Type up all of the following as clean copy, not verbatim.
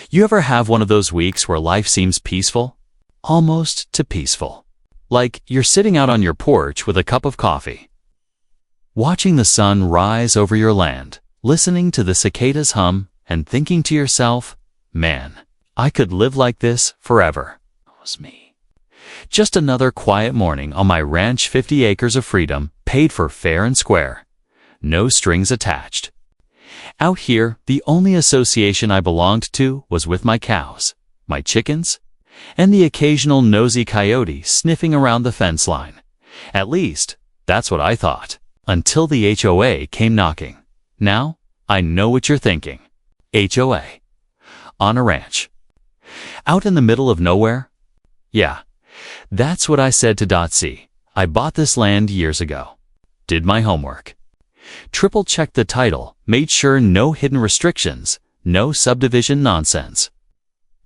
You ever have one of those weeks where life seems peaceful? Almost too peaceful. Like you're sitting out on your porch with a cup of coffee, watching the sun rise over your land, listening to the cicadas hum, and thinking to yourself, man, I could live like this forever. It was me. Just another quiet morning on my ranch, 50 acres of freedom, paid for fair and square. No strings attached. Out here, the only association I belonged to was with my cows, my chickens, and the occasional nosy coyote sniffing around the fence line. At least, that's what I thought, until the HOA came knocking. Now, I know what you're thinking. HOA. On a ranch. Out in the middle of nowhere? Yeah, that's what I said to .c. I bought this land years ago. Did my homework. Triple-checked the title, made sure no hidden restrictions, no subdivision nonsense.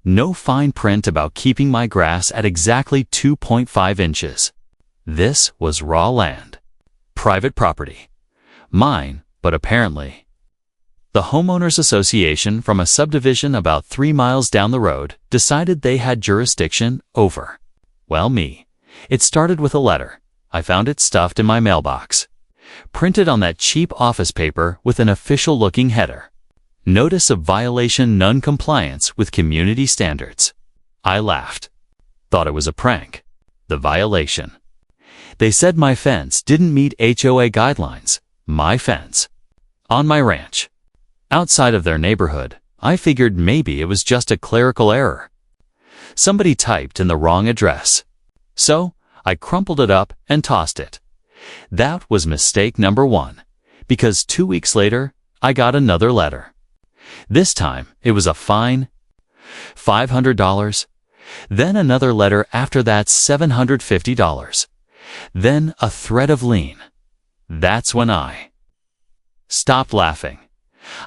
No fine print about keeping my grass at exactly 2.5 inches. This was raw land. Private property. Mine, but apparently. The Homeowners Association from a subdivision about 3 miles down the road decided they had jurisdiction over. Well, me. It started with a letter. I found it stuffed in my mailbox. Printed on that cheap office paper with an official-looking header. Notice of violation non-compliance with community standards. I laughed. Thought it was a prank. The violation. They said my fence didn't meet HOA guidelines. My fence. On my ranch. Outside of their neighborhood, I figured maybe it was just a clerical error. Somebody typed in the wrong address. So, I crumpled it up and tossed it. That was mistake number 1, because 2 weeks later, I got another letter. This time, it was a fine, $500, then another letter after that, $750, then a threat of lien. That's when I stopped laughing.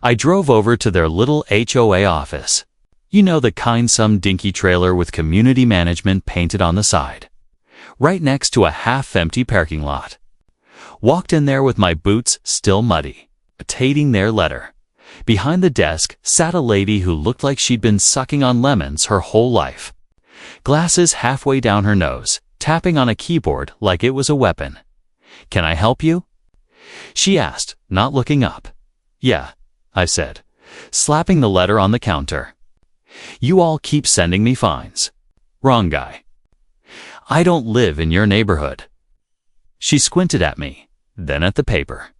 I drove over to their little HOA office. You know, the kind, some dinky trailer with community management painted on the side, right next to a half-empty parking lot. Walked in there with my boots still muddy, dictating their letter. Behind the desk sat a lady who looked like she'd been sucking on lemons her whole life. Glasses halfway down her nose, tapping on a keyboard like it was a weapon. "Can I help you?" she asked, not looking up. "Yeah," I said, slapping the letter on the counter. "You all keep sending me fines." "Wrong guy. I don't live in your neighborhood." She squinted at me, then at the paper.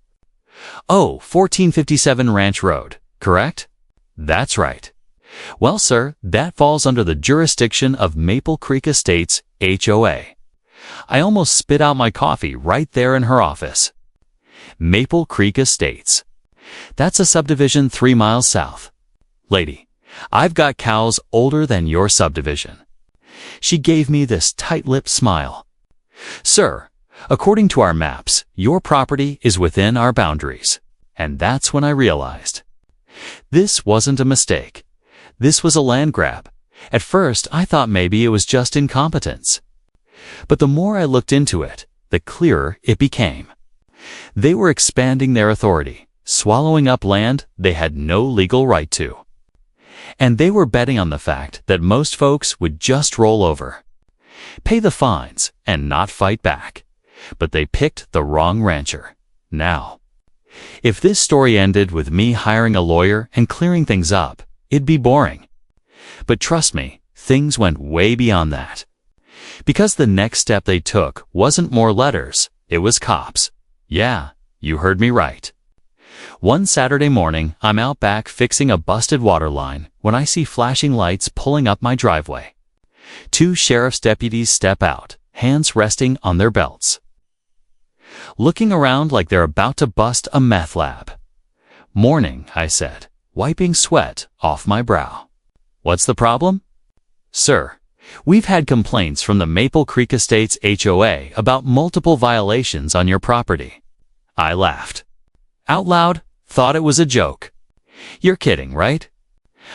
"Oh, 1457 Ranch Road, correct?" "That's right." "Well, sir, that falls under the jurisdiction of Maple Creek Estates, HOA. I almost spit out my coffee right there in her office. Maple Creek Estates. That's a subdivision 3 miles south. Lady, I've got cows older than your subdivision." She gave me this tight-lipped smile. "Sir, according to our maps, your property is within our boundaries." And that's when I realized. This wasn't a mistake. This was a land grab. At first, I thought maybe it was just incompetence. But the more I looked into it, the clearer it became. They were expanding their authority, swallowing up land they had no legal right to. And they were betting on the fact that most folks would just roll over, pay the fines, and not fight back. But they picked the wrong rancher. Now, if this story ended with me hiring a lawyer and clearing things up, it'd be boring. But trust me, things went way beyond that. Because the next step they took wasn't more letters, it was cops. Yeah, you heard me right. One Saturday morning, I'm out back fixing a busted water line when I see flashing lights pulling up my driveway. 2 sheriff's deputies step out, hands resting on their belts, looking around like they're about to bust a meth lab. "Morning," I said, wiping sweat off my brow. "What's the problem?" "Sir, we've had complaints from the Maple Creek Estates HOA about multiple violations on your property." I laughed. Out loud, thought it was a joke. "You're kidding, right?"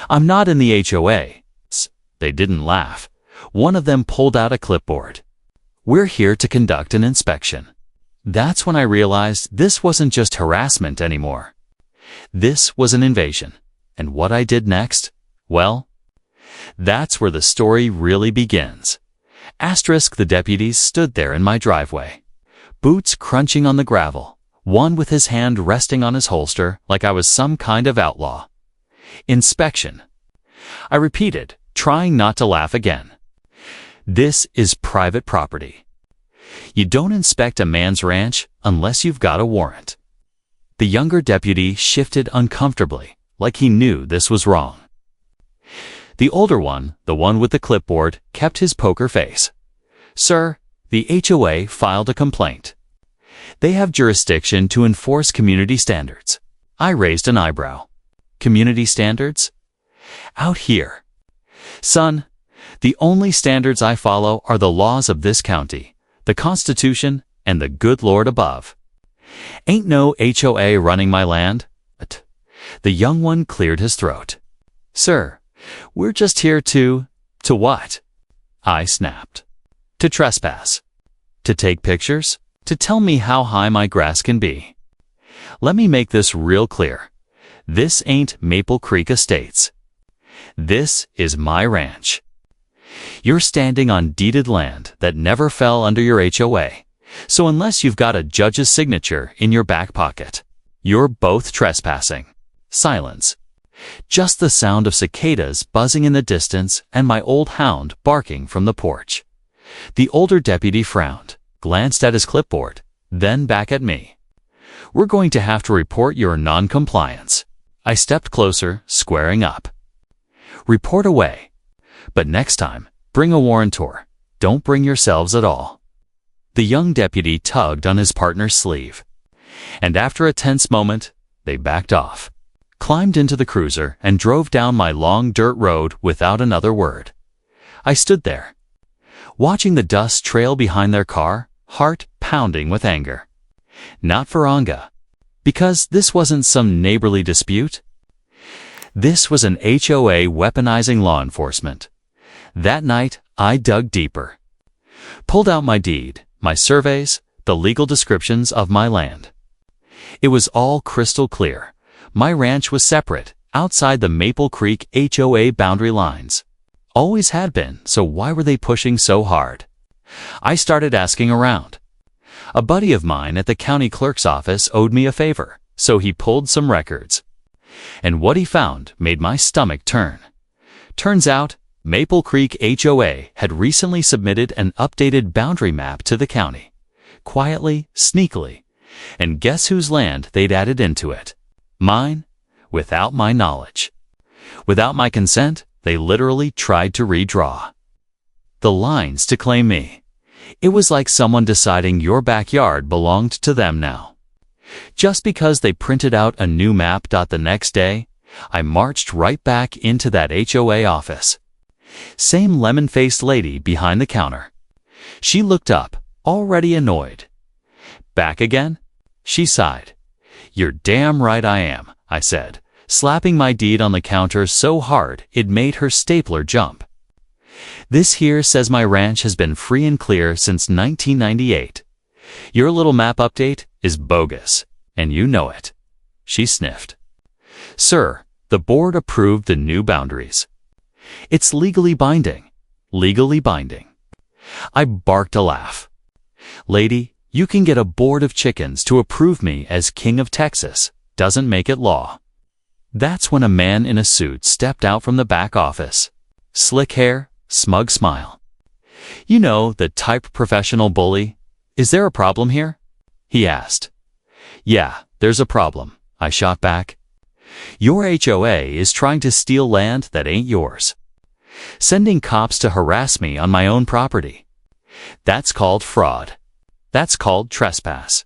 "I'm not in the HOA." They didn't laugh. One of them pulled out a clipboard. "We're here to conduct an inspection." That's when I realized this wasn't just harassment anymore. This was an invasion. And what I did next? Well, That's where the story really begins. The deputies stood there in my driveway, boots crunching on the gravel, one with his hand resting on his holster like I was some kind of outlaw. Inspection. I repeated, trying not to laugh again. This is private property. You don't inspect a man's ranch unless you've got a warrant. The younger deputy shifted uncomfortably, like he knew this was wrong. The older one, the one with the clipboard, kept his poker face. Sir, the HOA filed a complaint. They have jurisdiction to enforce community standards. I raised an eyebrow. Community standards? Out here. Son, the only standards I follow are the laws of this county, the Constitution, and the good Lord above. Ain't no HOA running my land. The young one cleared his throat. Sir, we're just here to what? I snapped. To trespass. To take pictures. To tell me how high my grass can be. Let me make this real clear. This ain't Maple Creek Estates. This is my ranch. You're standing on deeded land that never fell under your HOA, so unless you've got a judge's signature in your back pocket, you're both trespassing. Silence. Just the sound of cicadas buzzing in the distance and my old hound barking from the porch. The older deputy frowned, glanced at his clipboard, then back at me. We're going to have to report your non-compliance. I stepped closer, squaring up. Report away. But next time, bring a warrantor. Don't bring yourselves at all. The young deputy tugged on his partner's sleeve. And after a tense moment, they backed off, climbed into the cruiser, and drove down my long dirt road without another word. I stood there, watching the dust trail behind their car, heart pounding with anger. Not for Anga, because this wasn't some neighborly dispute. This was an HOA weaponizing law enforcement. That night, I dug deeper. Pulled out my deed, my surveys, the legal descriptions of my land. It was all crystal clear. My ranch was separate, outside the Maple Creek HOA boundary lines. Always had been, so why were they pushing so hard? I started asking around. A buddy of mine at the county clerk's office owed me a favor, so he pulled some records. And what he found made my stomach turn. Turns out, Maple Creek HOA had recently submitted an updated boundary map to the county. Quietly, sneakily. And guess whose land they'd added into it? Mine, without my knowledge. Without my consent, they literally tried to redraw the lines to claim me. It was like someone deciding your backyard belonged to them now. Just because they printed out a new map. The next day, I marched right back into that HOA office. Same lemon-faced lady behind the counter. She looked up, already annoyed. Back again? She sighed. You're damn right I am, I said, slapping my deed on the counter so hard it made her stapler jump. This here says my ranch has been free and clear since 1998. Your little map update is bogus, and you know it. She sniffed. Sir, the board approved the new boundaries. It's legally binding. Legally binding. I barked a laugh. Lady, you can get a board of chickens to approve me as King of Texas. Doesn't make it law. That's when a man in a suit stepped out from the back office. Slick hair, smug smile. You know, the type professional bully. Is there a problem here? He asked. Yeah, there's a problem, I shot back. Your HOA is trying to steal land that ain't yours. Sending cops to harass me on my own property. That's called fraud. That's called trespass.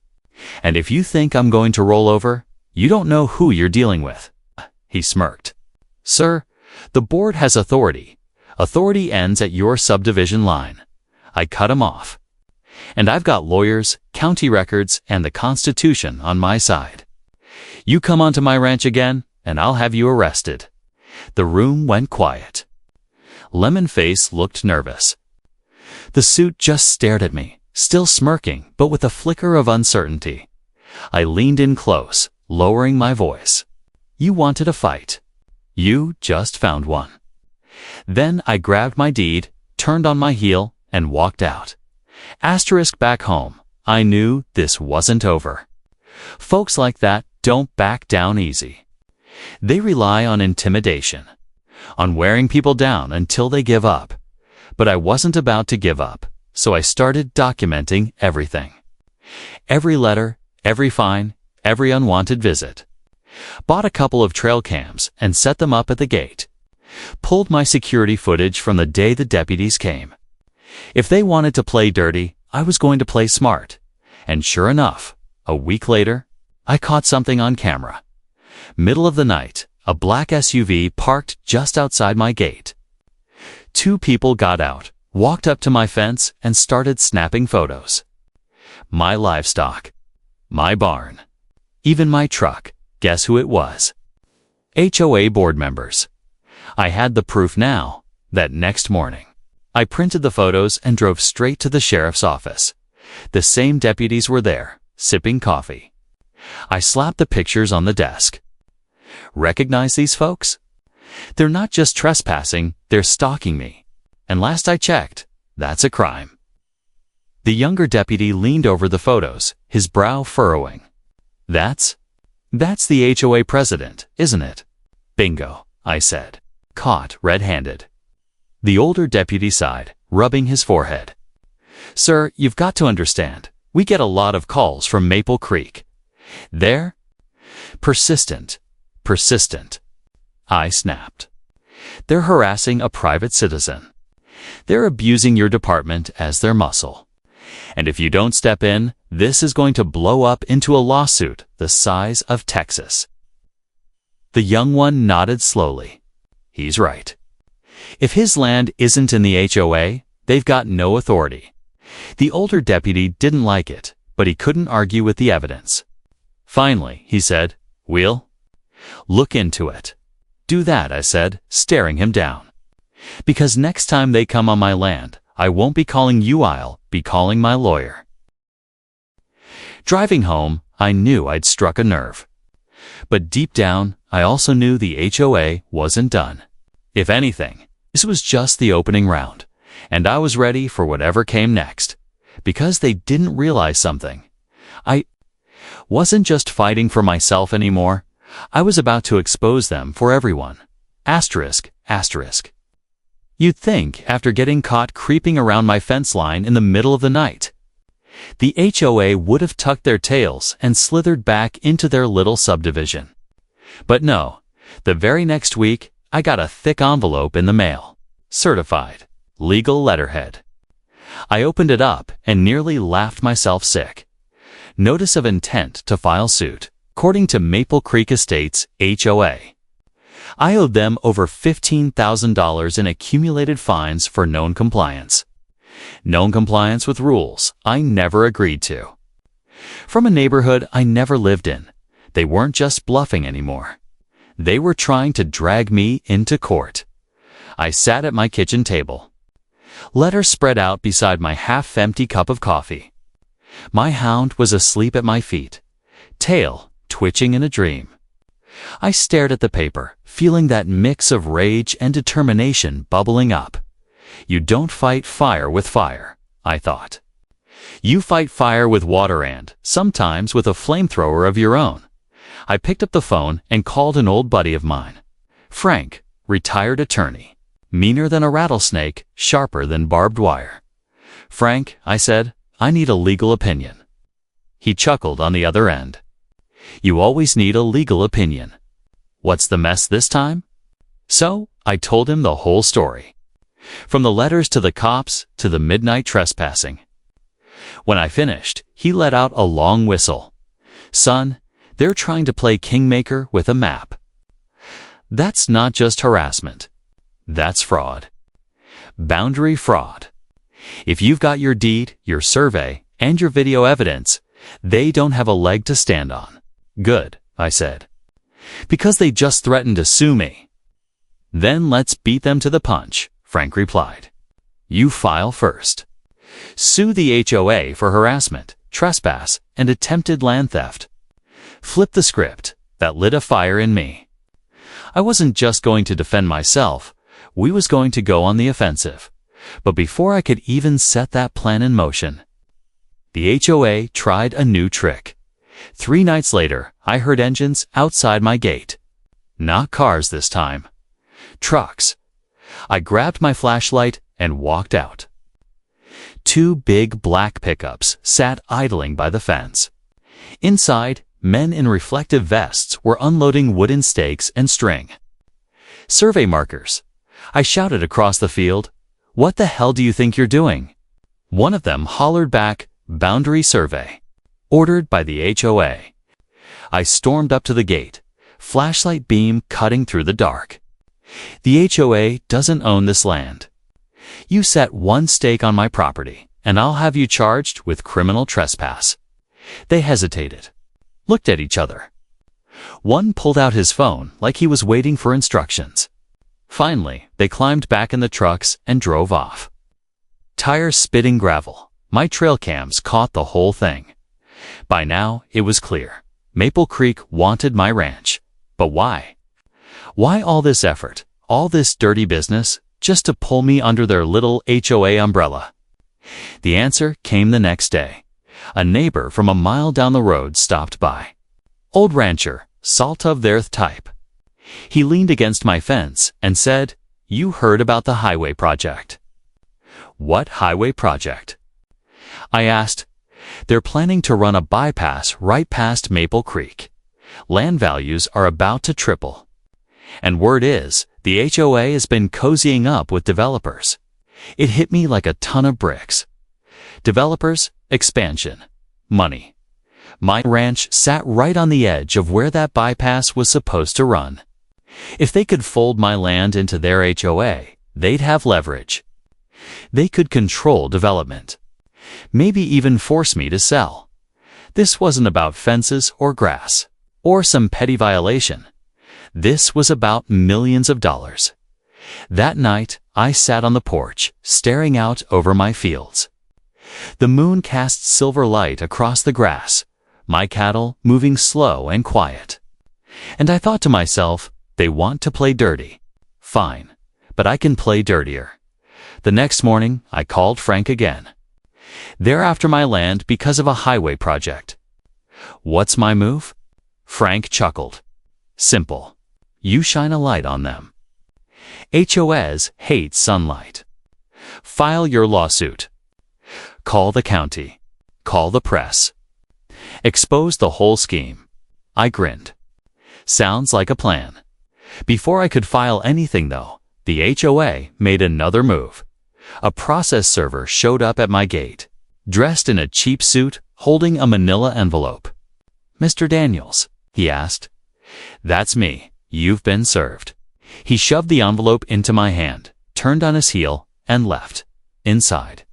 And if you think I'm going to roll over, you don't know who you're dealing with. He smirked. Sir, the board has authority. Authority ends at your subdivision line. I cut him off. And I've got lawyers, county records, and the Constitution on my side. You come onto my ranch again, and I'll have you arrested. The room went quiet. Lemonface looked nervous. The suit just stared at me, still smirking, but with a flicker of uncertainty. I leaned in close, lowering my voice. You wanted a fight. You just found one. Then I grabbed my deed, turned on my heel, and walked out. Asterisk back home, I knew this wasn't over. Folks like that don't back down easy. They rely on intimidation, on wearing people down until they give up. But I wasn't about to give up, so I started documenting everything. Every letter, every fine, every unwanted visit. Bought a couple of trail cams and set them up at the gate. Pulled my security footage from the day the deputies came. If they wanted to play dirty, I was going to play smart. And sure enough, a week later, I caught something on camera. Middle of the night, a black SUV parked just outside my gate. 2 people got out, walked up to my fence, and started snapping photos. My livestock, my barn, even my truck. Guess who it was? HOA board members. I had the proof now. That next morning, I printed the photos and drove straight to the sheriff's office. The same deputies were there, sipping coffee. I slapped the pictures on the desk. Recognize these folks? They're not just trespassing, they're stalking me. And last I checked, that's a crime. The younger deputy leaned over the photos, his brow furrowing. That's the HOA president, isn't it? Bingo, I said. Caught red-handed. The older deputy sighed, rubbing his forehead. Sir, you've got to understand, we get a lot of calls from Maple Creek. They're persistent. I snapped. They're harassing a private citizen. They're abusing your department as their muscle. And if you don't step in, this is going to blow up into a lawsuit the size of Texas. The young one nodded slowly. He's right. If his land isn't in the HOA, they've got no authority. The older deputy didn't like it, but he couldn't argue with the evidence. Finally, he said, We'll look into it. Do that, I said, staring him down. Because next time they come on my land, I won't be calling you, I'll be calling my lawyer. Driving home, I knew I'd struck a nerve. But deep down, I also knew the HOA wasn't done. If anything, this was just the opening round, and I was ready for whatever came next. Because they didn't realize something. I wasn't just fighting for myself anymore. I was about to expose them for everyone. Asterisk. You'd think, after getting caught creeping around my fence line in the middle of the night, the HOA would have tucked their tails and slithered back into their little subdivision. But no, the very next week, I got a thick envelope in the mail. Certified. Legal letterhead. I opened it up and nearly laughed myself sick. Notice of intent to file suit, according to Maple Creek Estates, HOA. I owed them over $15,000 in accumulated fines for known compliance. Known compliance with rules I never agreed to. From a neighborhood I never lived in, they weren't just bluffing anymore. They were trying to drag me into court. I sat at my kitchen table. Letter spread out beside my half-empty cup of coffee. My hound was asleep at my feet, tail twitching in a dream. I stared at the paper, feeling that mix of rage and determination bubbling up. You don't fight fire with fire, I thought. You fight fire with water and, sometimes, with a flamethrower of your own. I picked up the phone and called an old buddy of mine. Frank, retired attorney. Meaner than a rattlesnake, sharper than barbed wire. Frank, I said, I need a legal opinion. He chuckled on the other end. You always need a legal opinion. What's the mess this time? So, I told him the whole story. From the letters to the cops to the midnight trespassing. When I finished, he let out a long whistle. Son, they're trying to play kingmaker with a map. That's not just harassment. That's fraud. Boundary fraud. If you've got your deed, your survey, and your video evidence, they don't have a leg to stand on. Good, I said. Because they just threatened to sue me. Then let's beat them to the punch, Frank replied. You file first. Sue the HOA for harassment, trespass, and attempted land theft. Flip the script. That lit a fire in me. I wasn't just going to defend myself. We was going to go on the offensive. But before I could even set that plan in motion, the HOA tried a new trick. 3 nights later, I heard engines outside my gate. Not cars this time. Trucks. I grabbed my flashlight and walked out. 2 big black pickups sat idling by the fence. Inside, men in reflective vests were unloading wooden stakes and string. Survey markers. I shouted across the field, "What the hell do you think you're doing?" One of them hollered back, "Boundary survey." Ordered by the HOA. I stormed up to the gate, flashlight beam cutting through the dark. The HOA doesn't own this land. You set 1 stake on my property, and I'll have you charged with criminal trespass. They hesitated, looked at each other. One pulled out his phone like he was waiting for instructions. Finally, they climbed back in the trucks and drove off. Tires spitting gravel. My trail cams caught the whole thing. By now, it was clear. Maple Creek wanted my ranch. But why? Why all this effort, all this dirty business, just to pull me under their little HOA umbrella? The answer came the next day. A neighbor from a mile down the road stopped by. Old rancher, salt of the earth type. He leaned against my fence and said, "You heard about the highway project." "What highway project?" I asked. "They're planning to run a bypass right past Maple Creek. Land values are about to triple. And word is, the HOA has been cozying up with developers." It hit me like a ton of bricks. Developers, expansion, money. My ranch sat right on the edge of where that bypass was supposed to run. If they could fold my land into their HOA, they'd have leverage. They could control development. Maybe even force me to sell. This wasn't about fences or grass, or some petty violation. This was about millions of dollars. That night, I sat on the porch, staring out over my fields. The moon cast silver light across the grass, my cattle moving slow and quiet. And I thought to myself, they want to play dirty. Fine, but I can play dirtier. The next morning, I called Frank again. They're after my land because of a highway project. What's my move? Frank chuckled. Simple. You shine a light on them. HOAs hate sunlight. File your lawsuit. Call the county. Call the press. Expose the whole scheme. I grinned. Sounds like a plan. Before I could file anything, though, the HOA made another move. A process server showed up at my gate, dressed in a cheap suit, holding a manila envelope. "Mr. Daniels," he asked. "That's me. You've been served." He shoved the envelope into my hand, turned on his heel, and left. Inside,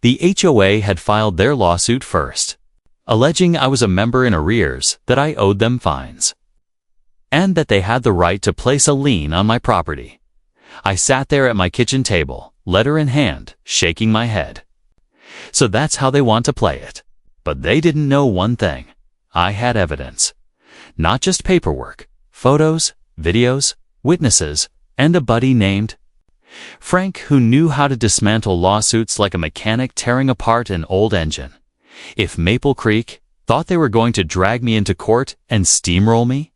the HOA had filed their lawsuit first, alleging I was a member in arrears, that I owed them fines, and that they had the right to place a lien on my property. I sat there at my kitchen table, letter in hand, shaking my head. So that's how they want to play it. But they didn't know one thing. I had evidence. Not just paperwork, photos, videos, witnesses, and a buddy named Frank, who knew how to dismantle lawsuits like a mechanic tearing apart an old engine. If Maple Creek thought they were going to drag me into court and steamroll me,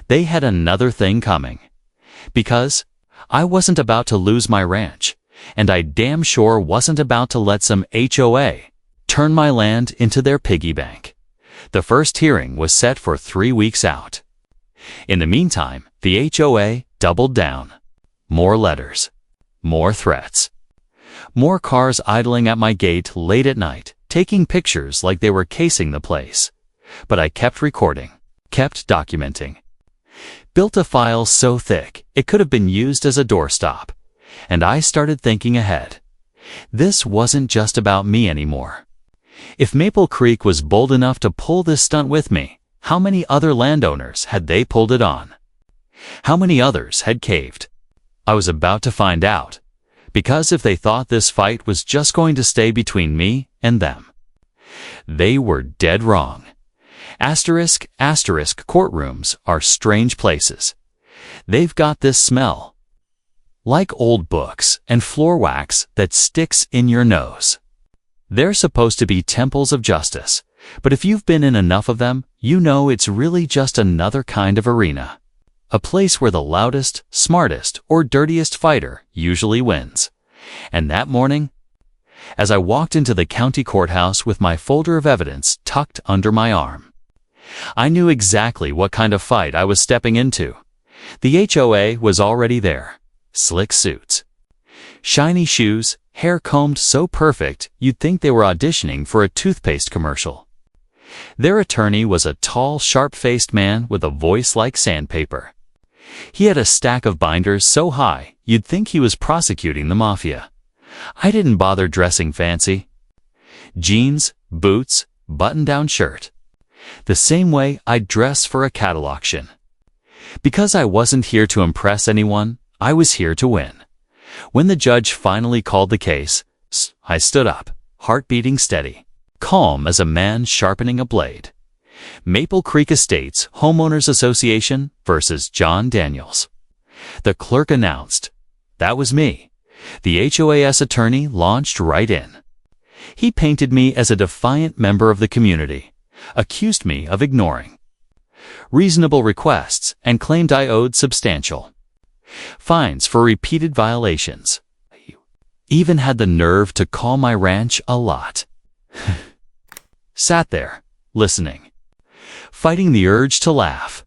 they had another thing coming. Because I wasn't about to lose my ranch, and I damn sure wasn't about to let some HOA turn my land into their piggy bank. The first hearing was set for 3 weeks out. In the meantime, the HOA doubled down. More letters. More threats. More cars idling at my gate late at night, taking pictures like they were casing the place. But I kept recording, kept documenting. Built a file so thick it could have been used as a doorstop. And I started thinking ahead. This wasn't just about me anymore. If Maple Creek was bold enough to pull this stunt with me, how many other landowners had they pulled it on? How many others had caved? I was about to find out, because if they thought this fight was just going to stay between me and them, they were dead wrong. Asterisk, asterisk, courtrooms are strange places. They've got this smell. like old books and floor wax that sticks in your nose. They're supposed to be temples of justice, but if you've been in enough of them, you know it's really just another kind of arena. A place where the loudest, smartest, or dirtiest fighter usually wins. And that morning, as I walked into the county courthouse with my folder of evidence tucked under my arm, I knew exactly what kind of fight I was stepping into. The HOA was already there. Slick suits, shiny shoes, hair combed so perfect you'd think they were auditioning for a toothpaste commercial. Their attorney was a tall, sharp-faced man with a voice like sandpaper. He had a stack of binders so high you'd think he was prosecuting the mafia. I didn't bother dressing fancy. Jeans, boots, button-down shirt. The same way I'd dress for a cattle auction. Because I wasn't here to impress anyone, I was here to win. When the judge finally called the case, I stood up, heart beating steady, calm as a man sharpening a blade. Maple Creek Estates Homeowners Association versus John Daniels. The clerk announced. That was me. The HOAS attorney launched right in. He painted me as a defiant member of the community, accused me of ignoring reasonable requests, and claimed I owed substantial fines for repeated violations. Even had the nerve to call my ranch a lot. Sat there, listening, fighting the urge to laugh,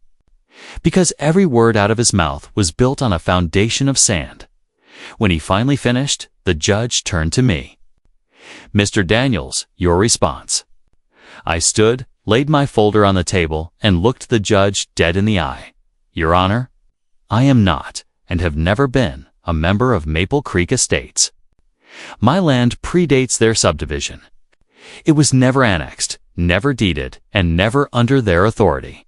because every word out of his mouth was built on a foundation of sand. When he finally finished, the judge turned to me. Mr. Daniels, your response. I stood, laid my folder on the table, and looked the judge dead in the eye. Your Honor, I am not, and have never been, a member of Maple Creek Estates. My land predates their subdivision. It was never annexed, never deeded, and never under their authority.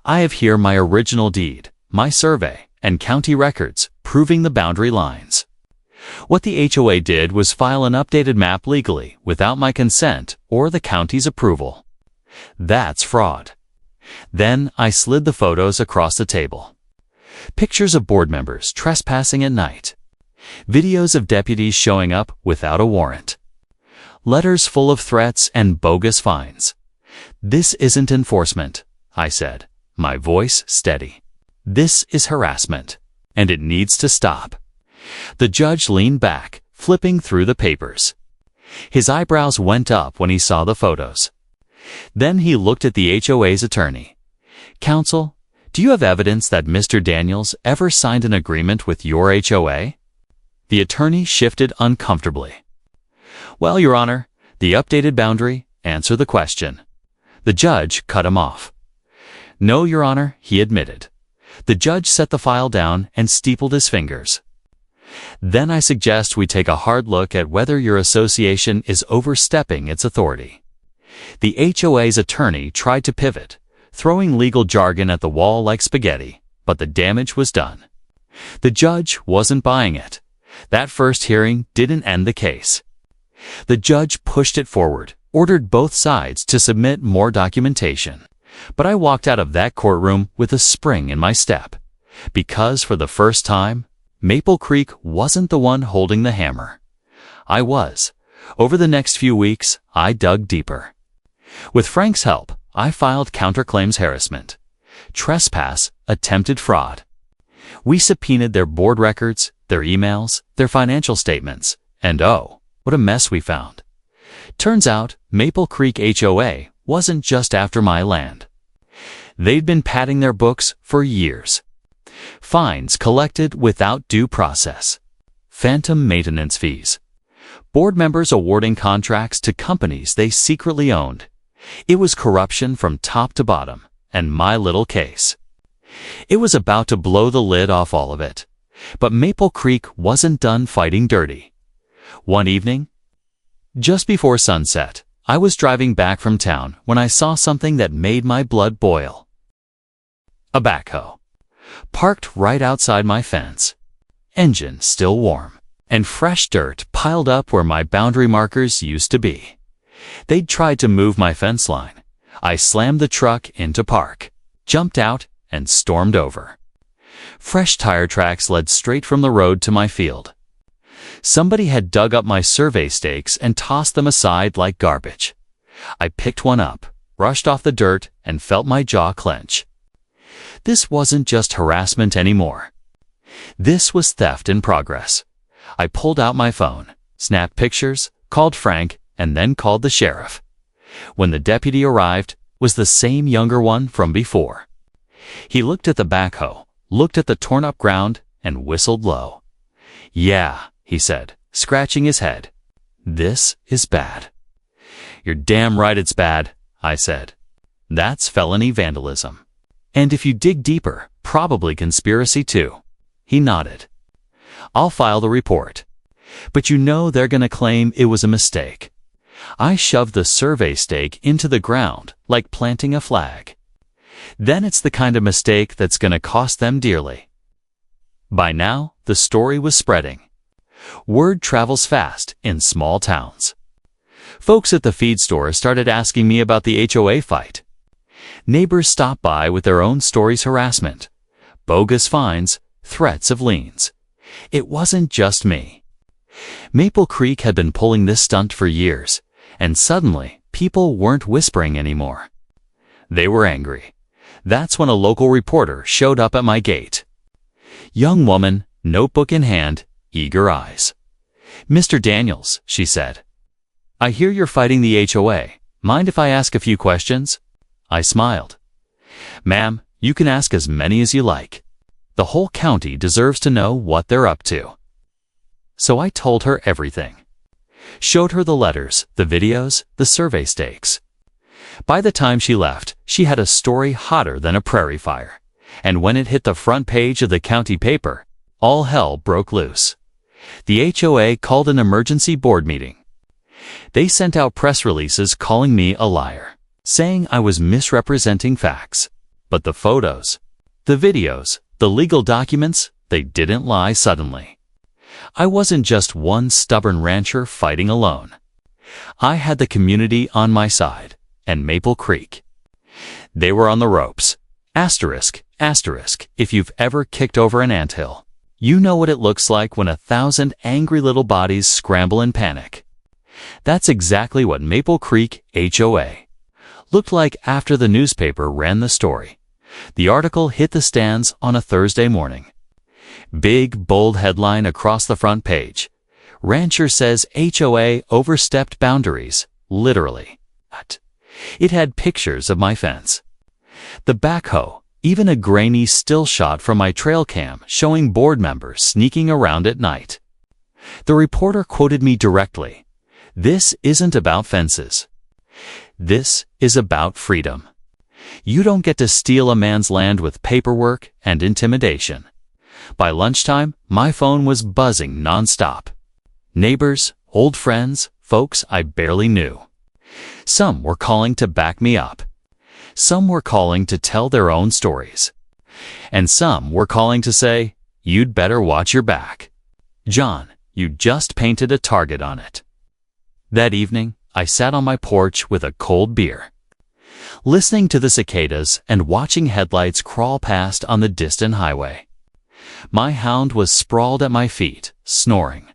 I have here my original deed, my survey, and county records proving the boundary lines. What the HOA did was file an updated map legally without my consent or the county's approval. That's fraud. Then I slid the photos across the table. Pictures of board members trespassing at night. Videos of deputies showing up without a warrant. Letters full of threats and bogus fines. This isn't enforcement, I said, my voice steady. This is harassment, and it needs to stop. The judge leaned back, flipping through the papers. His eyebrows went up when he saw the photos. Then he looked at the HOA's attorney. Counsel, do you have evidence that Mr. Daniels ever signed an agreement with your HOA? The attorney shifted uncomfortably. Well, Your Honor, the updated boundary, answer the question. The judge cut him off. No, Your Honor, he admitted. The judge set the file down and steepled his fingers. Then I suggest we take a hard look at whether your association is overstepping its authority. The HOA's attorney tried to pivot, throwing legal jargon at the wall like spaghetti, but the damage was done. The judge wasn't buying it. That first hearing didn't end the case. The judge pushed it forward, ordered both sides to submit more documentation. But I walked out of that courtroom with a spring in my step, because for the first time, Maple Creek wasn't the one holding the hammer. I was. Over the next few weeks, I dug deeper. With Frank's help, I filed counterclaims harassment, trespass, attempted fraud. We subpoenaed their board records, their emails, their financial statements, and oh, what a mess we found. Turns out, Maple Creek HOA wasn't just after my land. They'd been padding their books for years. Fines collected without due process. Phantom maintenance fees. Board members awarding contracts to companies they secretly owned. It was corruption from top to bottom, and my little case. It was about to blow the lid off all of it. But Maple Creek wasn't done fighting dirty. One evening, just before sunset, I was driving back from town when I saw something that made my blood boil. A backhoe, parked right outside my fence, engine still warm, and fresh dirt piled up where my boundary markers used to be. They'd tried to move my fence line. I slammed the truck into park, jumped out, and stormed over. Fresh tire tracks led straight from the road to my field. Somebody had dug up my survey stakes and tossed them aside like garbage. I picked one up, brushed off the dirt, and felt my jaw clench. This wasn't just harassment anymore. This was theft in progress. I pulled out my phone, snapped pictures, called Frank, and then called the sheriff. When the deputy arrived, was the same younger one from before. He looked at the backhoe, looked at the torn-up ground, and whistled low. "Yeah," he said, scratching his head. "This is bad." "You're damn right it's bad," I said. "That's felony vandalism. And if you dig deeper, probably conspiracy too." He nodded. "I'll file the report. But you know they're going to claim it was a mistake." I shoved the survey stake into the ground like planting a flag. Then it's the kind of mistake that's going to cost them dearly. By now, the story was spreading. Word travels fast in small towns. Folks at the feed store started asking me about the HOA fight. Neighbors stopped by with their own stories: harassment, bogus fines, threats of liens. It wasn't just me. Maple Creek had been pulling this stunt for years, and suddenly people weren't whispering anymore. They were angry. That's when a local reporter showed up at my gate. Young woman, notebook in hand, eager eyes. "Mr. Daniels," she said, "I hear you're fighting the HOA. Mind if I ask a few questions?" I smiled. "Ma'am, you can ask as many as you like. The whole county deserves to know what they're up to." So I told her everything. Showed her the letters, the videos, the survey stakes. By the time she left, she had a story hotter than a prairie fire. And when it hit the front page of the county paper, all hell broke loose. The HOA called an emergency board meeting. They sent out press releases calling me a liar, saying I was misrepresenting facts. But the photos, the videos, the legal documents, they didn't lie suddenly. I wasn't just one stubborn rancher fighting alone. I had the community on my side, and Maple Creek. They were on the ropes. Asterisk, asterisk, if you've ever kicked over an anthill, you know what it looks like when 1,000 angry little bodies scramble in panic. That's exactly what Maple Creek HOA looked like after the newspaper ran the story. The article hit the stands on a Thursday morning. Big, bold headline across the front page. Rancher says HOA overstepped boundaries, literally. It had pictures of my fence. The backhoe, even a grainy still shot from my trail cam showing board members sneaking around at night. The reporter quoted me directly. "This isn't about fences. This is about freedom. You don't get to steal a man's land with paperwork and intimidation." By lunchtime, my phone was buzzing nonstop. Neighbors, old friends, folks I barely knew. Some were calling to back me up. Some were calling to tell their own stories. And some were calling to say, "You'd better watch your back. John, you just painted a target on it." That evening, I sat on my porch with a cold beer, listening to the cicadas and watching headlights crawl past on the distant highway. My hound was sprawled at my feet, snoring.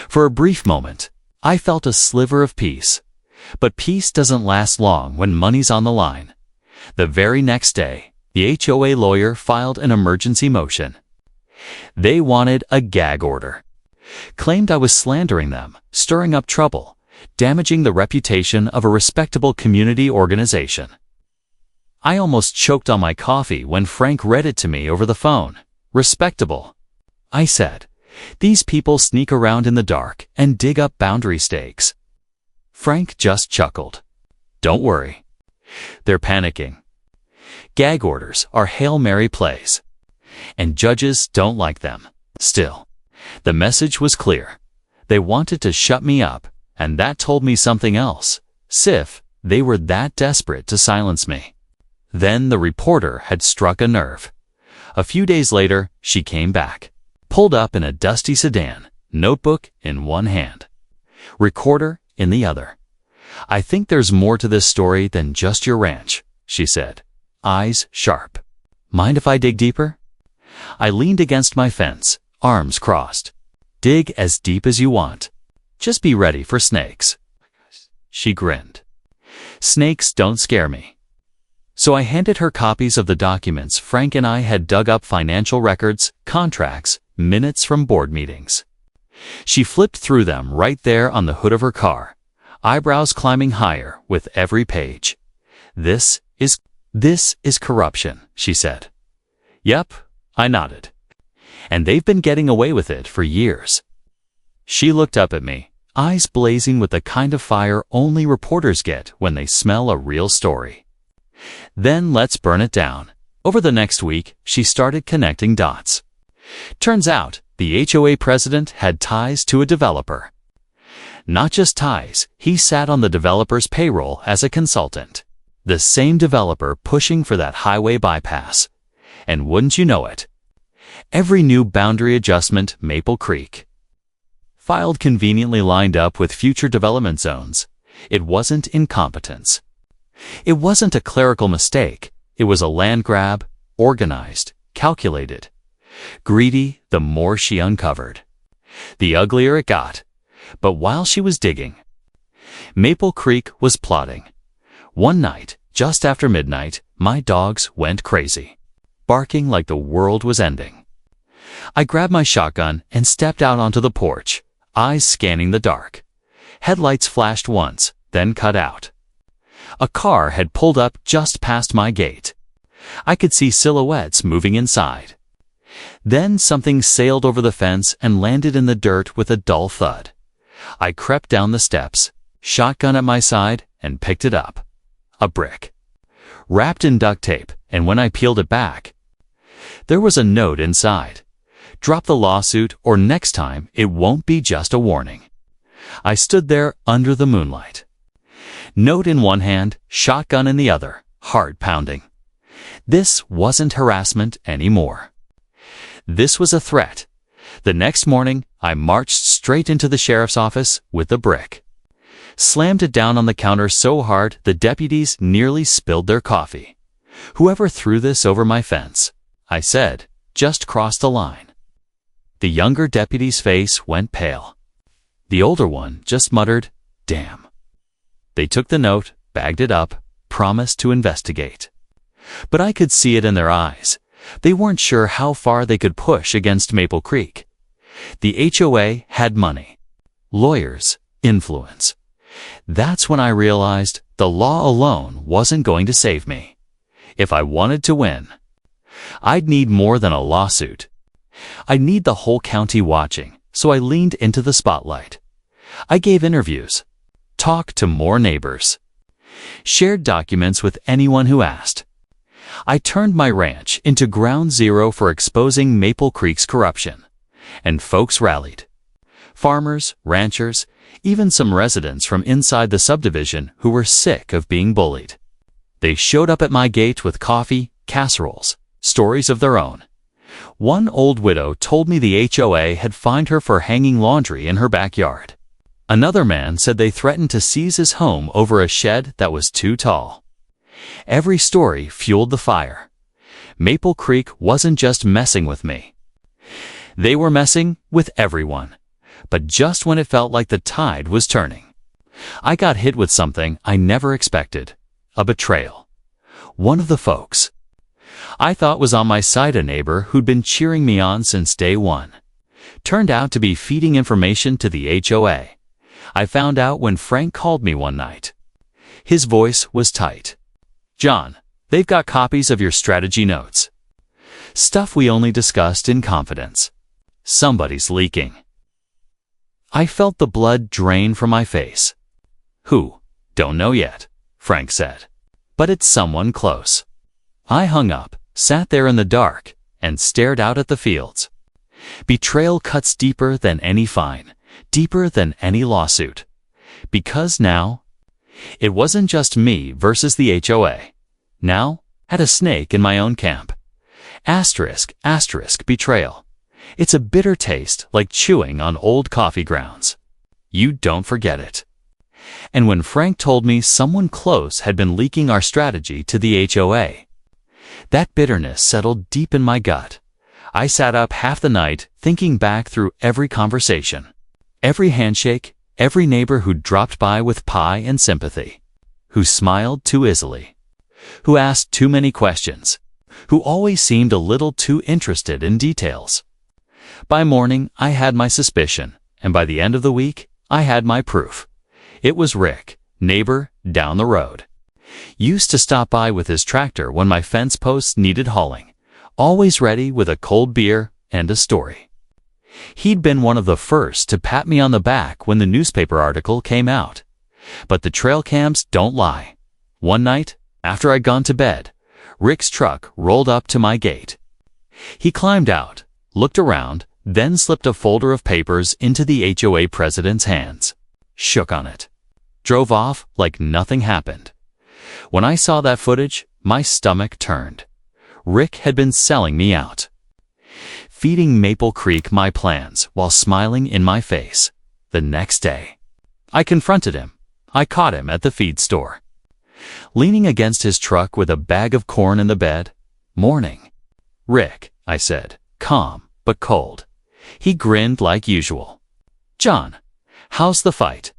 For a brief moment, I felt a sliver of peace. But peace doesn't last long when money's on the line. The very next day, the HOA lawyer filed an emergency motion. They wanted a gag order. Claimed I was slandering them, stirring up trouble, damaging the reputation of a respectable community organization. I almost choked on my coffee when Frank read it to me over the phone. "Respectable," I said. "These people sneak around in the dark and dig up boundary stakes." Frank just chuckled. "Don't worry. They're panicking. Gag orders are Hail Mary plays, and judges don't like them. Still, the message was clear. They wanted to shut me up, and that told me something else. Sif, they were that desperate to silence me." Then the reporter had struck a nerve. A few days later, she came back, pulled up in a dusty sedan, notebook in one hand, recorder in the other. "I think there's more to this story than just your ranch," she said, eyes sharp. "Mind if I dig deeper?" I leaned against my fence, arms crossed. Dig as deep as you want. Just be ready for snakes. She grinned. Snakes don't scare me. So I handed her copies of the documents Frank and I had dug up: financial records, contracts, minutes from board meetings. She flipped through them right there on the hood of her car, eyebrows climbing higher with every page. This is corruption, she said. Yep, I nodded. And they've been getting away with it for years. She looked up at me, eyes blazing with the kind of fire only reporters get when they smell a real story. Then let's burn it down. Over the next week, she started connecting dots. Turns out, the HOA president had ties to a developer. Not just ties, he sat on the developer's payroll as a consultant. The same developer pushing for that highway bypass. And wouldn't you know it, every new boundary adjustment Maple Creek filed conveniently lined up with future development zones. It wasn't incompetence. It wasn't a clerical mistake. It was a land grab, organized, calculated. Greedy, the more she uncovered. The uglier it got. But while she was digging, Maple Creek was plotting. One night, just after midnight, my dogs went crazy, barking like the world was ending. I grabbed my shotgun and stepped out onto the porch, eyes scanning the dark. Headlights flashed once, then cut out. A car had pulled up just past my gate. I could see silhouettes moving inside. Then something sailed over the fence and landed in the dirt with a dull thud. I crept down the steps, shotgun at my side, and picked it up. A brick, wrapped in duct tape, and when I peeled it back, there was a note inside. Drop the lawsuit, or next time it won't be just a warning. I stood there under the moonlight. Note in one hand, shotgun in the other, heart pounding. This wasn't harassment anymore. This was a threat. The next morning, I marched straight into the sheriff's office with the brick. Slammed it down on the counter so hard the deputies nearly spilled their coffee. Whoever threw this over my fence, I said, just crossed the line. The younger deputy's face went pale. The older one just muttered, "Damn." They took the note, bagged it up, promised to investigate. But I could see it in their eyes. They weren't sure how far they could push against Maple Creek. The HOA had money, lawyers, influence. That's when I realized the law alone wasn't going to save me. If I wanted to win, I'd need more than a lawsuit. I'd need the whole county watching, so I leaned into the spotlight. I gave interviews, talked to more neighbors, shared documents with anyone who asked. I turned my ranch into ground zero for exposing Maple Creek's corruption, and folks rallied. Farmers, ranchers, even some residents from inside the subdivision who were sick of being bullied. They showed up at my gate with coffee, casseroles, stories of their own. One old widow told me the HOA had fined her for hanging laundry in her backyard. Another man said they threatened to seize his home over a shed that was too tall. Every story fueled the fire. Maple Creek wasn't just messing with me. They were messing with everyone. But just when it felt like the tide was turning, I got hit with something I never expected. A betrayal. One of the folks I thought was on my side, a neighbor who'd been cheering me on since day one, turned out to be feeding information to the HOA. I found out when Frank called me one night. His voice was tight. "John, they've got copies of your strategy notes. Stuff we only discussed in confidence. Somebody's leaking." I felt the blood drain from my face. "Who? Don't know yet," Frank said. "But it's someone close." I hung up, sat there in the dark, and stared out at the fields. Betrayal cuts deeper than any fine, deeper than any lawsuit. Because now, it wasn't just me versus the HOA. Now, I had a snake in my own camp. Asterisk, asterisk, betrayal. It's a bitter taste, like chewing on old coffee grounds. You don't forget it. And when Frank told me someone close had been leaking our strategy to the HOA, that bitterness settled deep in my gut. I sat up half the night thinking back through every conversation, every handshake, every neighbor who dropped by with pie and sympathy, who smiled too easily, who asked too many questions, who always seemed a little too interested in details. By morning, I had my suspicion, and by the end of the week, I had my proof. It was Rick, neighbor down the road. Used to stop by with his tractor when my fence posts needed hauling, always ready with a cold beer and a story. He'd been one of the first to pat me on the back when the newspaper article came out. But the trail cams don't lie. One night, after I'd gone to bed, Rick's truck rolled up to my gate. He climbed out, looked around, then slipped a folder of papers into the HOA president's hands, shook on it, drove off like nothing happened. When I saw that footage, my stomach turned. Rick had been selling me out, feeding Maple Creek my plans while smiling in my face. The next day, I confronted him. I caught him at the feed store, leaning against his truck with a bag of corn in the bed. "Morning, Rick," I said, calm but cold. He grinned like usual. "John, how's the fight?"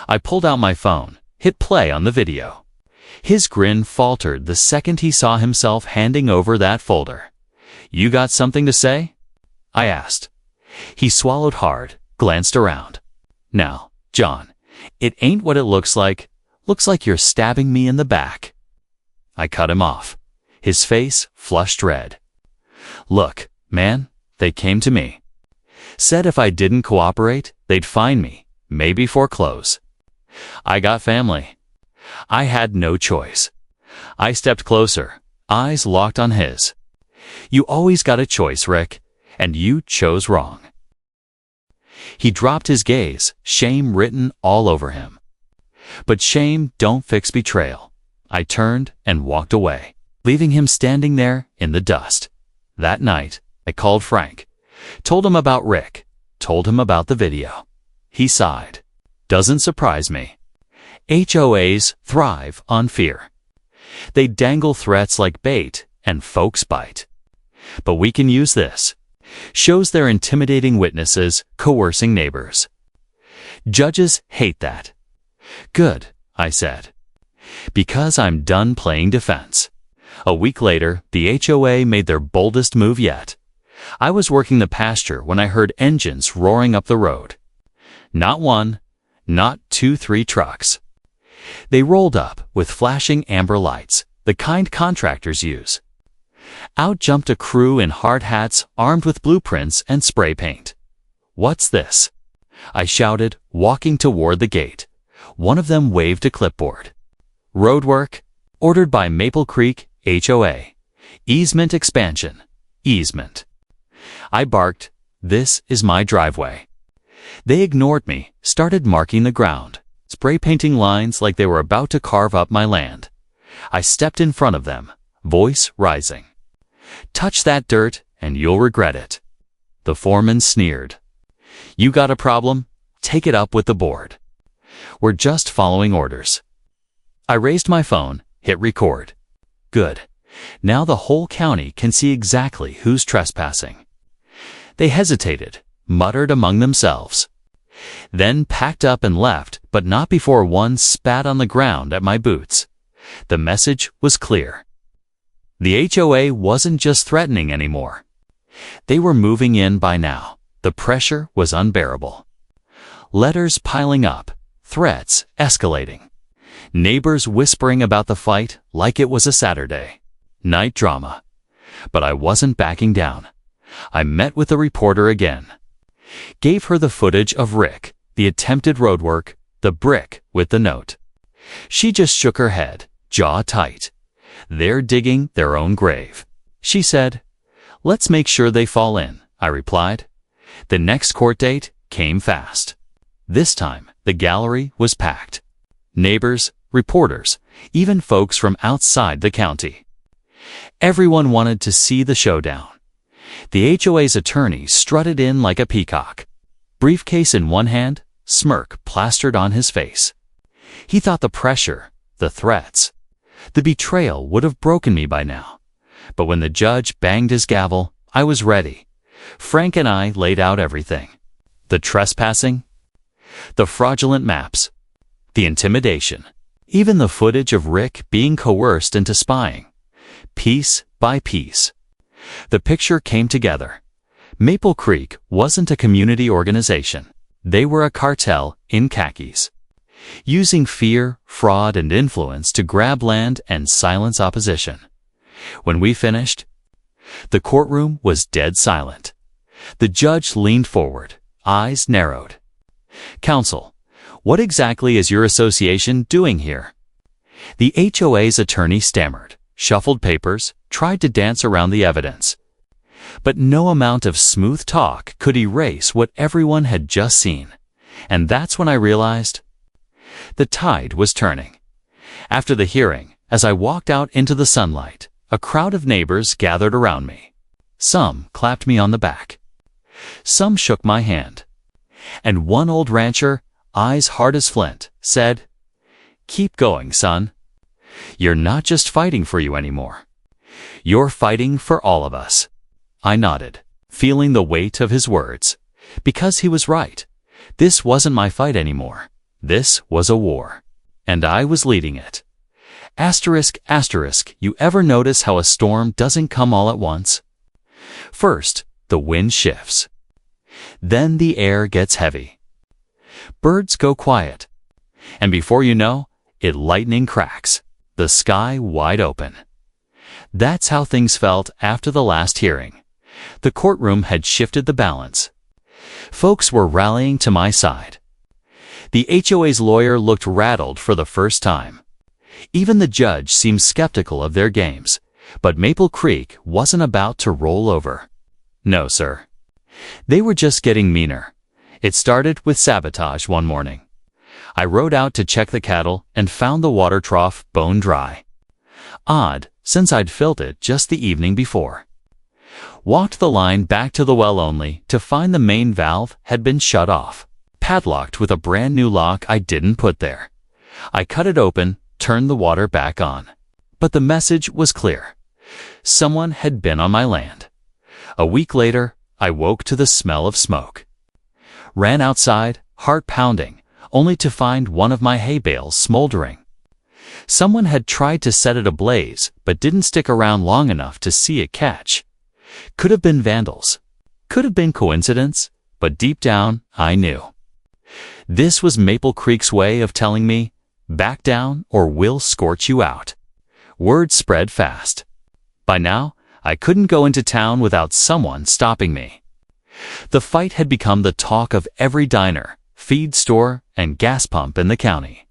I pulled out my phone, hit play on the video. His grin faltered the second he saw himself handing over that folder. "You got something to say?" I asked. He swallowed hard, glanced around. "Now, John, it ain't what it looks like. Looks like you're stabbing me in the back." I cut him off. His face flushed red. "Look, man, they came to me. Said if I didn't cooperate, they'd fine me, maybe foreclose. I got family. I had no choice." I stepped closer, eyes locked on his. "You always got a choice, Rick, and you chose wrong." He dropped his gaze, shame written all over him. But shame don't fix betrayal. I turned and walked away, leaving him standing there in the dust. That night, I called Frank, told him about Rick, told him about the video. He sighed. "Doesn't surprise me. HOAs thrive on fear. They dangle threats like bait, and folks bite. But we can use this. Shows they're intimidating witnesses, coercing neighbors. Judges hate that." "Good," I said, "because I'm done playing defense." A week later, the HOA made their boldest move yet. I was working the pasture when I heard engines roaring up the road. Not one, not 2-3 trucks. They rolled up with flashing amber lights, the kind contractors use. Out jumped a crew in hard hats armed with blueprints and spray paint. "What's this?" I shouted, walking toward the gate. One of them waved a clipboard. "Roadwork, ordered by Maple Creek HOA. Easement expansion. Easement." I barked, "This is my driveway." They ignored me, started marking the ground, spray painting lines like they were about to carve up my land. I stepped in front of them, voice rising. "Touch that dirt and you'll regret it." The foreman sneered. "You got a problem? Take it up with the board. We're just following orders." I raised my phone, hit record. Good. Now the whole county can see exactly who's trespassing. They hesitated, muttered among themselves, then packed up and left, but not before one spat on the ground at my boots. The message was clear. The HOA wasn't just threatening anymore. They were moving in by now. The pressure was unbearable. Letters piling up, threats escalating. Neighbors whispering about the fight like it was a Saturday night drama. But I wasn't backing down. I met with the reporter again. Gave her the footage of Rick, the attempted roadwork, the brick with the note. She just shook her head, jaw tight. "They're digging their own grave," she said. "Let's make sure they fall in," I replied. The next court date came fast. This time, the gallery was packed. Neighbors, reporters, even folks from outside the county. Everyone wanted to see the showdown. The HOA's attorney strutted in like a peacock, briefcase in one hand, smirk plastered on his face. He thought the pressure, the threats, the betrayal would have broken me by now. But when the judge banged his gavel, I was ready. Frank and I laid out everything. The trespassing, the fraudulent maps, the intimidation, even the footage of Rick being coerced into spying. Piece by piece, the picture came together. Maple Creek wasn't a community organization. They were a cartel in khakis, using fear, fraud, and influence to grab land and silence opposition. When we finished, the courtroom was dead silent. The judge leaned forward, eyes narrowed. "Counsel, what exactly is your association doing here?" The HOA's attorney stammered, shuffled papers, tried to dance around the evidence. But no amount of smooth talk could erase what everyone had just seen. And that's when I realized the tide was turning. After the hearing, as I walked out into the sunlight, a crowd of neighbors gathered around me. Some clapped me on the back. Some shook my hand. And one old rancher, eyes hard as flint, said, "Keep going, son. You're not just fighting for you anymore. You're fighting for all of us." I nodded, feeling the weight of his words. Because he was right. This wasn't my fight anymore. This was a war. And I was leading it. Asterisk, asterisk, you ever notice how a storm doesn't come all at once? First, the wind shifts. Then the air gets heavy. Birds go quiet. And before you know, lightning cracks, the sky wide open. That's how things felt after the last hearing. The courtroom had shifted the balance. Folks were rallying to my side. The HOA's lawyer looked rattled for the first time. Even the judge seemed skeptical of their games, but Maple Creek wasn't about to roll over. No, sir. They were just getting meaner. It started with sabotage one morning. I rode out to check the cattle and found the water trough bone dry. Odd, since I'd filled it just the evening before. Walked the line back to the well only to find the main valve had been shut off, padlocked with a brand new lock I didn't put there. I cut it open, turned the water back on. But the message was clear. Someone had been on my land. A week later, I woke to the smell of smoke. Ran outside, heart pounding, only to find one of my hay bales smoldering. Someone had tried to set it ablaze, but didn't stick around long enough to see it catch. Could have been vandals. Could have been coincidence, but deep down, I knew. This was Maple Creek's way of telling me, back down or we'll scorch you out. Word spread fast. By now, I couldn't go into town without someone stopping me. The fight had become the talk of every diner, feed store, and gas pump in the county.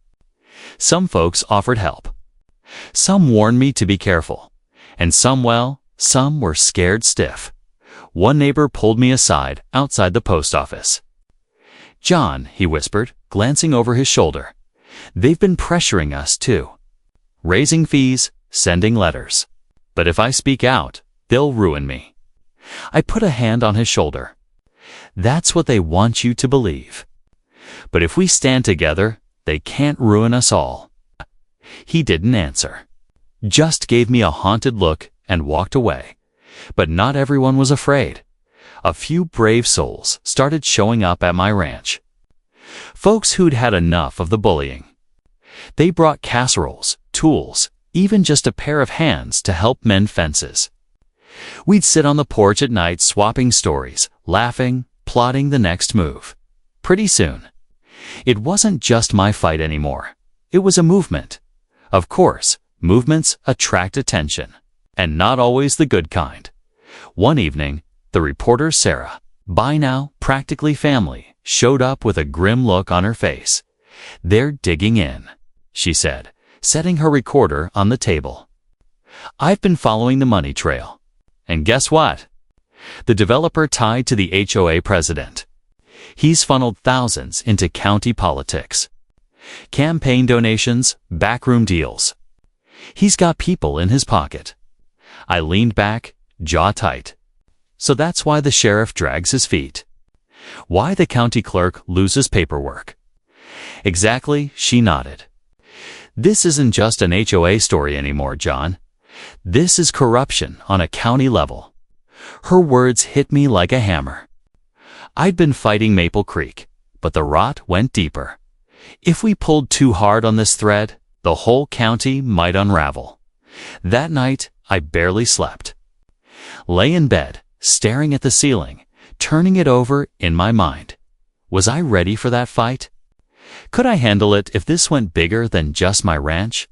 Some folks offered help. Some warned me to be careful. And some were scared stiff. One neighbor pulled me aside outside the post office. "John," he whispered, glancing over his shoulder. "They've been pressuring us too. Raising fees, sending letters. But if I speak out, they'll ruin me." I put a hand on his shoulder. "That's what they want you to believe. But if we stand together, they can't ruin us all." He didn't answer. Just gave me a haunted look and walked away. But not everyone was afraid. A few brave souls started showing up at my ranch. Folks who'd had enough of the bullying. They brought casseroles, tools, even just a pair of hands to help mend fences. We'd sit on the porch at night swapping stories, laughing, plotting the next move. Pretty soon, it wasn't just my fight anymore. It was a movement. Of course, movements attract attention, and not always the good kind. One evening, the reporter Sarah, by now practically family, showed up with a grim look on her face. "They're digging in," she said, setting her recorder on the table. "I've been following the money trail. And guess what? The developer tied to the HOA president. He's funneled thousands into county politics. Campaign donations, backroom deals. He's got people in his pocket." I leaned back, jaw tight. So that's why the sheriff drags his feet. Why the county clerk loses paperwork. Exactly, she nodded. This isn't just an HOA story anymore, John. This is corruption on a county level. Her words hit me like a hammer. I'd been fighting Maple Creek, but the rot went deeper. If we pulled too hard on this thread, the whole county might unravel. That night, I barely slept. Lay in bed, staring at the ceiling, turning it over in my mind. Was I ready for that fight? Could I handle it if this went bigger than just my ranch?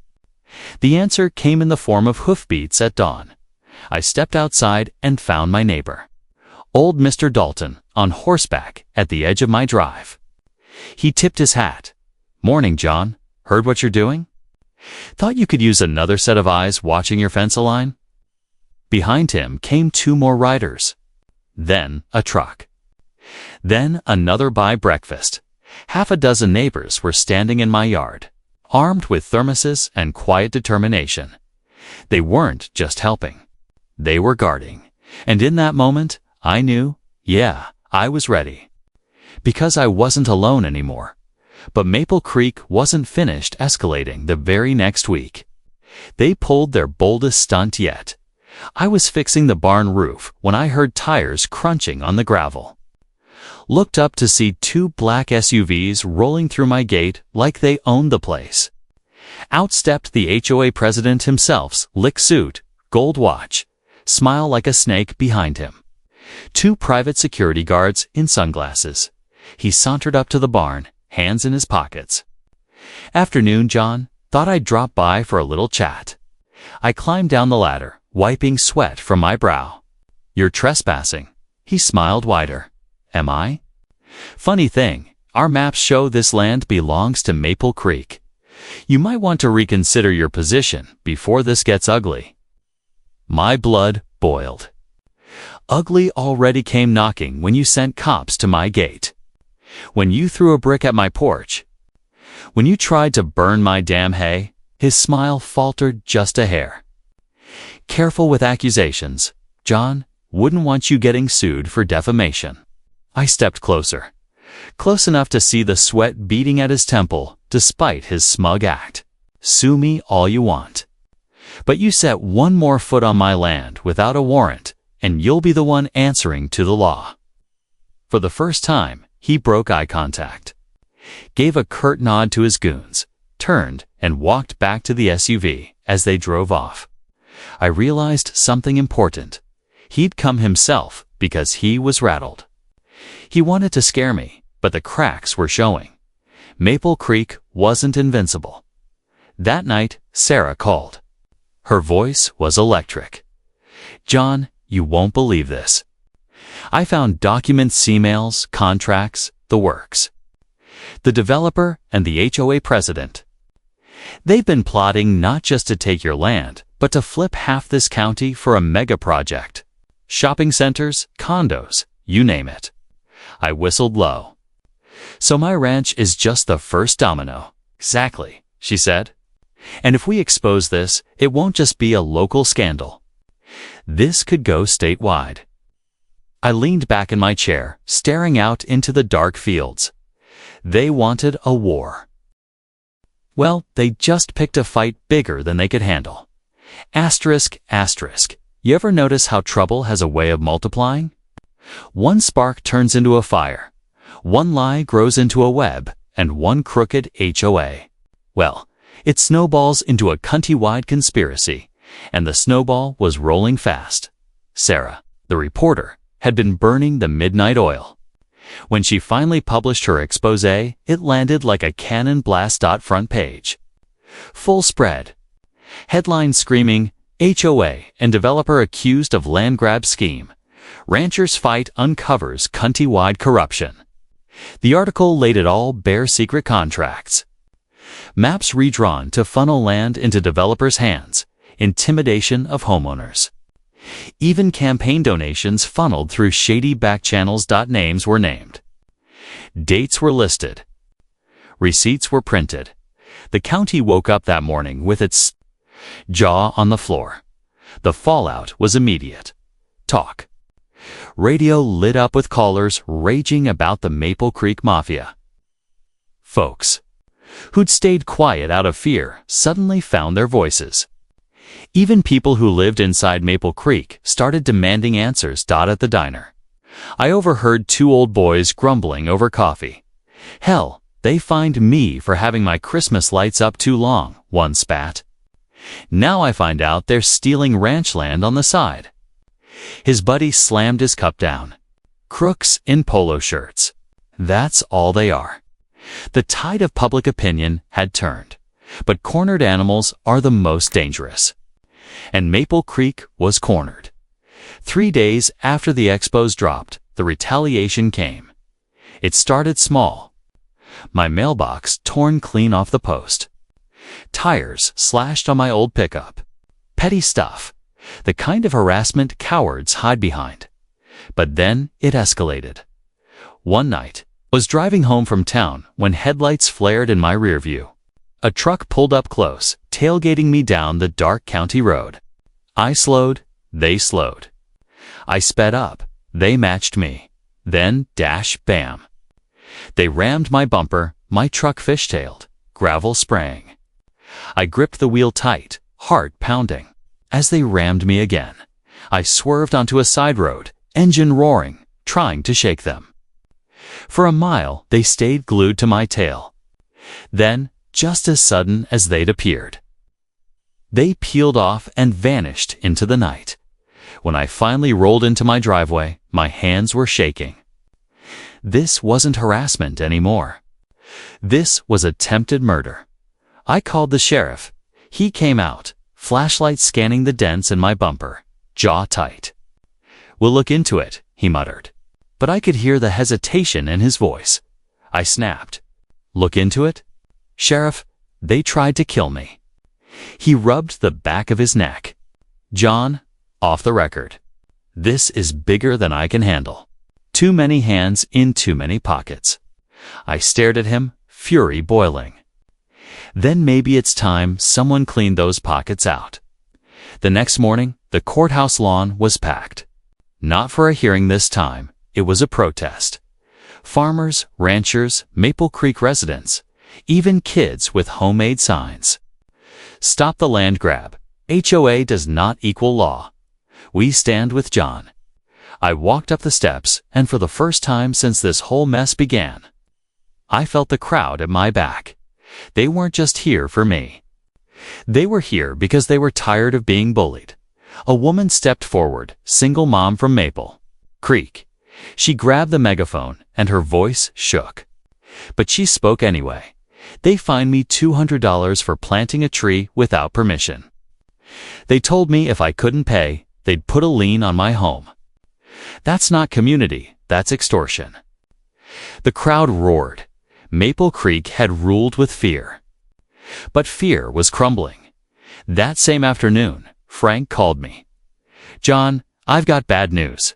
The answer came in the form of hoofbeats at dawn. I stepped outside and found my neighbor, old Mr. Dalton, on horseback at the edge of my drive. He tipped his hat. "Morning, John. Heard what you're doing? Thought you could use another set of eyes watching your fence line?" Behind him came 2 more riders. Then a truck. Then another by breakfast. Half a dozen neighbors were standing in my yard, armed with thermoses and quiet determination. They weren't just helping. They were guarding. And in that moment, I knew, yeah, I was ready. Because I wasn't alone anymore. But Maple Creek wasn't finished escalating the very next week. They pulled their boldest stunt yet. I was fixing the barn roof when I heard tires crunching on the gravel. Looked up to see 2 black SUVs rolling through my gate like they owned the place. Out stepped the HOA president himself's slick suit, gold watch, smile like a snake behind him. 2 private security guards in sunglasses. He sauntered up to the barn, hands in his pockets. "Afternoon, John. Thought I'd drop by for a little chat." I climbed down the ladder, wiping sweat from my brow. "You're trespassing." He smiled wider. "Am I?" "Funny thing, our maps show this land belongs to Maple Creek. You might want to reconsider your position before this gets ugly." My blood boiled. Ugly already came knocking when you sent cops to my gate. When you threw a brick at my porch. When you tried to burn my damn hay. His smile faltered just a hair. "Careful with accusations, John. Wouldn't want you getting sued for defamation." I stepped closer. Close enough to see the sweat beating at his temple despite his smug act. "Sue me all you want. But you set 1 more foot on my land without a warrant, and you'll be the one answering to the law." For the first time, he broke eye contact, gave a curt nod to his goons, turned and walked back to the SUV as they drove off. I realized something important. He'd come himself because he was rattled. He wanted to scare me, but the cracks were showing. Maple Creek wasn't invincible. That night, Sarah called. Her voice was electric. "John, you won't believe this. I found documents, emails, contracts, the works. The developer and the HOA president. They've been plotting not just to take your land, but to flip half this county for a mega project. Shopping centers, condos, you name it." I whistled low. "So my ranch is just the first domino." "Exactly," she said. "And if we expose this, it won't just be a local scandal. This could go statewide." I leaned back in my chair, staring out into the dark fields. They wanted a war. Well, they just picked a fight bigger than they could handle. Asterisk, asterisk. You ever notice how trouble has a way of multiplying? 1 spark turns into a fire. 1 lie grows into a web, and 1 crooked HOA. Well, it snowballs into a county-wide conspiracy, and the snowball was rolling fast. Sarah, the reporter, had been burning the midnight oil. When she finally published her expose, it landed like a cannon blast. Front page. Full spread. Headline screaming, "HOA and developer accused of land grab scheme. Ranchers fight uncovers county-wide corruption." The article laid it all bare: secret contracts. Maps redrawn to funnel land into developers' hands. Intimidation of homeowners. Even campaign donations funneled through shady back channels. Names were named. Dates were listed. Receipts were printed. The county woke up that morning with its jaw on the floor. The fallout was immediate. Talk. Radio lit up with callers raging about the Maple Creek Mafia. Folks who'd stayed quiet out of fear suddenly found their voices. Even people who lived inside Maple Creek started demanding answers. At the diner, I overheard two old boys grumbling over coffee. Hell, they fined me for having my Christmas lights up too long, one spat. Now I find out they're stealing ranch land on the side. His buddy slammed his cup down. Crooks in polo shirts. That's all they are. The tide of public opinion had turned, but cornered animals are the most dangerous. And Maple Creek was cornered. 3 days after the expos dropped, the retaliation came. It started small. My mailbox torn clean off the post. Tires slashed on my old pickup. Petty stuff. The kind of harassment cowards hide behind. But then it escalated. One night, I was driving home from town when headlights flared in my rear view. A truck pulled up close, tailgating me down the dark county road. I slowed, they slowed. I sped up, they matched me. Then, dash, bam. They rammed my bumper, my truck fishtailed, gravel spraying. I gripped the wheel tight, heart pounding. As they rammed me again, I swerved onto a side road, engine roaring, trying to shake them. For a mile, they stayed glued to my tail. Then, just as sudden as they'd appeared, they peeled off and vanished into the night. When I finally rolled into my driveway, my hands were shaking. This wasn't harassment anymore. This was attempted murder. I called the sheriff. He came out, flashlight scanning the dents in my bumper, jaw tight. "We'll look into it," he muttered. But I could hear the hesitation in his voice. I snapped. "Look into it? Sheriff, they tried to kill me." He rubbed the back of his neck. "John, off the record. This is bigger than I can handle. Too many hands in too many pockets." I stared at him, fury boiling. Then maybe it's time someone cleaned those pockets out. The next morning, the courthouse lawn was packed. Not for a hearing this time, it was a protest. Farmers, ranchers, Maple Creek residents, even kids with homemade signs. "Stop the land grab. HOA does not equal law. We stand with John." I walked up the steps, and for the first time since this whole mess began, I felt the crowd at my back. They weren't just here for me. They were here because they were tired of being bullied. A woman stepped forward, single mom from Maple Creek. She grabbed the megaphone, and her voice shook. But she spoke anyway. "They fined me $200 for planting a tree without permission. They told me if I couldn't pay, they'd put a lien on my home. That's not community, that's extortion." The crowd roared. Maple Creek had ruled with fear. But fear was crumbling. That same afternoon, Frank called me. "John, I've got bad news.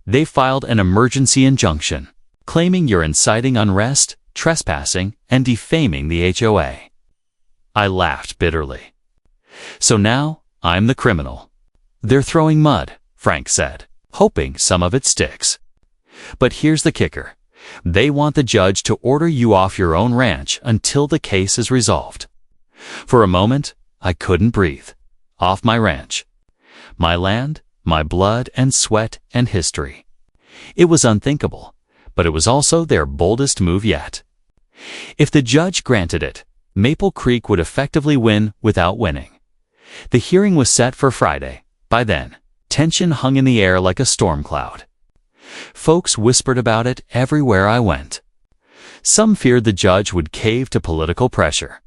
They filed an emergency injunction, claiming you're inciting unrest, trespassing, and defaming the HOA." I laughed bitterly. "So now, I'm the criminal." "They're throwing mud," Frank said, hoping some of it sticks. "But here's the kicker. They want the judge to order you off your own ranch until the case is resolved." For a moment, I couldn't breathe. Off my ranch. My land, my blood and sweat and history. It was unthinkable, but it was also their boldest move yet. If the judge granted it, Maple Creek would effectively win without winning. The hearing was set for Friday. By then, tension hung in the air like a storm cloud. Folks whispered about it everywhere I went. Some feared the judge would cave to political pressure.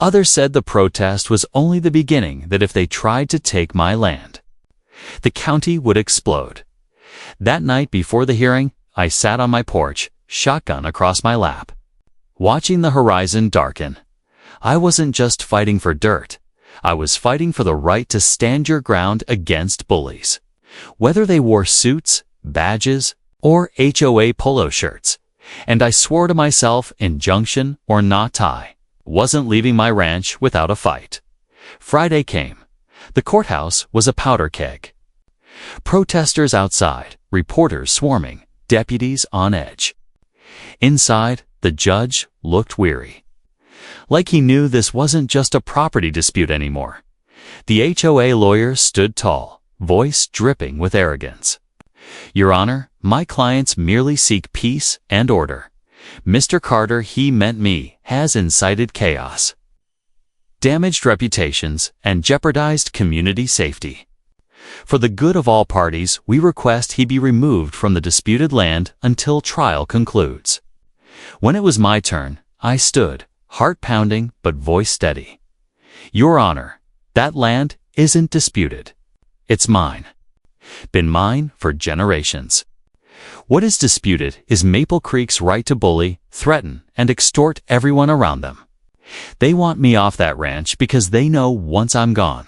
Others said the protest was only the beginning, that if they tried to take my land, the county would explode. That night before the hearing, I sat on my porch, shotgun across my lap, watching the horizon darken. I wasn't just fighting for dirt. I was fighting for the right to stand your ground against bullies. Whether they wore suits, badges, or HOA polo shirts. And I swore to myself, injunction or not tie, wasn't leaving my ranch without a fight. Friday came. The courthouse was a powder keg. Protesters outside, reporters swarming, deputies on edge. Inside, the judge looked weary. Like he knew this wasn't just a property dispute anymore. The HOA lawyer stood tall, voice dripping with arrogance. "Your Honor, my clients merely seek peace and order. Mr. Carter, he meant me, has incited chaos, damaged reputations, and jeopardized community safety. For the good of all parties, we request he be removed from the disputed land until trial concludes." When it was my turn, I stood, heart pounding but voice steady. "Your Honor, that land isn't disputed. It's mine. Been mine for generations. What is disputed is Maple Creek's right to bully, threaten, and extort everyone around them. They want me off that ranch because they know once I'm gone,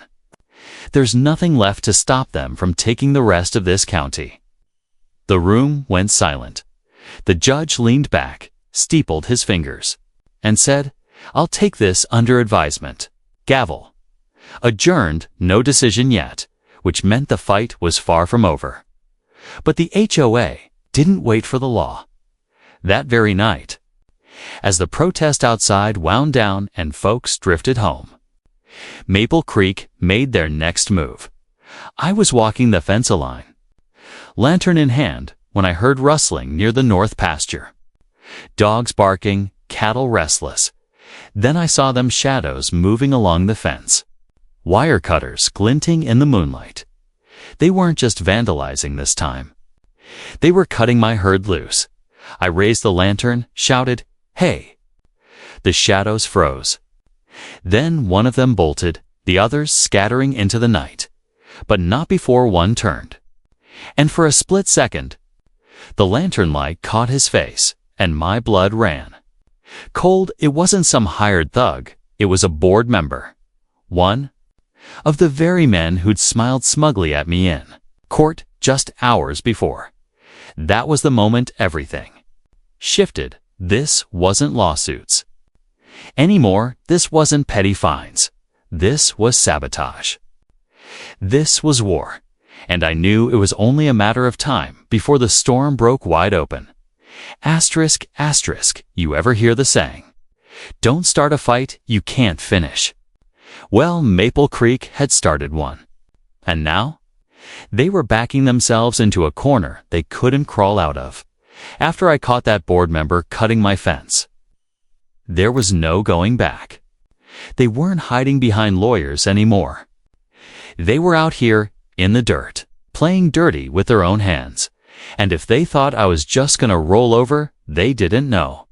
there's nothing left to stop them from taking the rest of this county." The room went silent. The judge leaned back, steepled his fingers, and said, "I'll take this under advisement." Gavel. Adjourned, no decision yet, which meant the fight was far from over. But the HOA didn't wait for the law. That very night, as the protest outside wound down and folks drifted home, Maple Creek made their next move. I was walking the fence line, lantern in hand, when I heard rustling near the north pasture. Dogs barking, cattle restless. Then I saw them shadows moving along the fence. Wire cutters glinting in the moonlight. They weren't just vandalizing this time. They were cutting my herd loose. I raised the lantern, shouted, "Hey!" The shadows froze. Then one of them bolted, the others scattering into the night. But not before one turned. And for a split second, the lantern light caught his face, and my blood ran. Cold, it wasn't some hired thug, it was a board member. One of the very men who'd smiled smugly at me in court just hours before. That was the moment everything shifted. This wasn't lawsuits anymore. This wasn't petty fines. This was sabotage. This was war. And I knew it was only a matter of time before the storm broke wide open. Asterisk, asterisk, you ever hear the saying? Don't start a fight you can't finish. Well, Maple Creek had started one. And now? They were backing themselves into a corner they couldn't crawl out of. After I caught that board member cutting my fence, there was no going back. They weren't hiding behind lawyers anymore. They were out here, in the dirt, playing dirty with their own hands. And if they thought I was just gonna roll over, they didn't know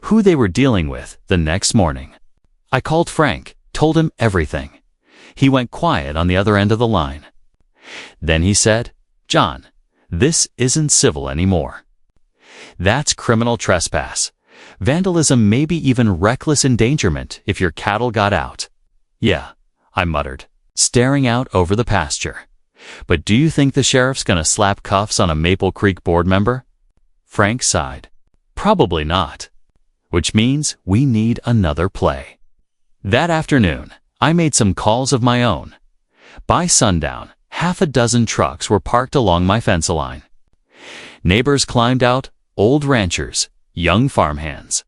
who they were dealing with the next morning. I called Frank, told him everything. He went quiet on the other end of the line. Then he said, "John, this isn't civil anymore. That's criminal trespass, vandalism, maybe even reckless endangerment if your cattle got out." "Yeah," I muttered, staring out over the pasture. "But do you think the sheriff's gonna slap cuffs on a Maple Creek board member?" Frank sighed. "Probably not. Which means we need another play." That afternoon, I made some calls of my own. By sundown, half a dozen trucks were parked along my fence line. Neighbors climbed out, old ranchers, young farmhands,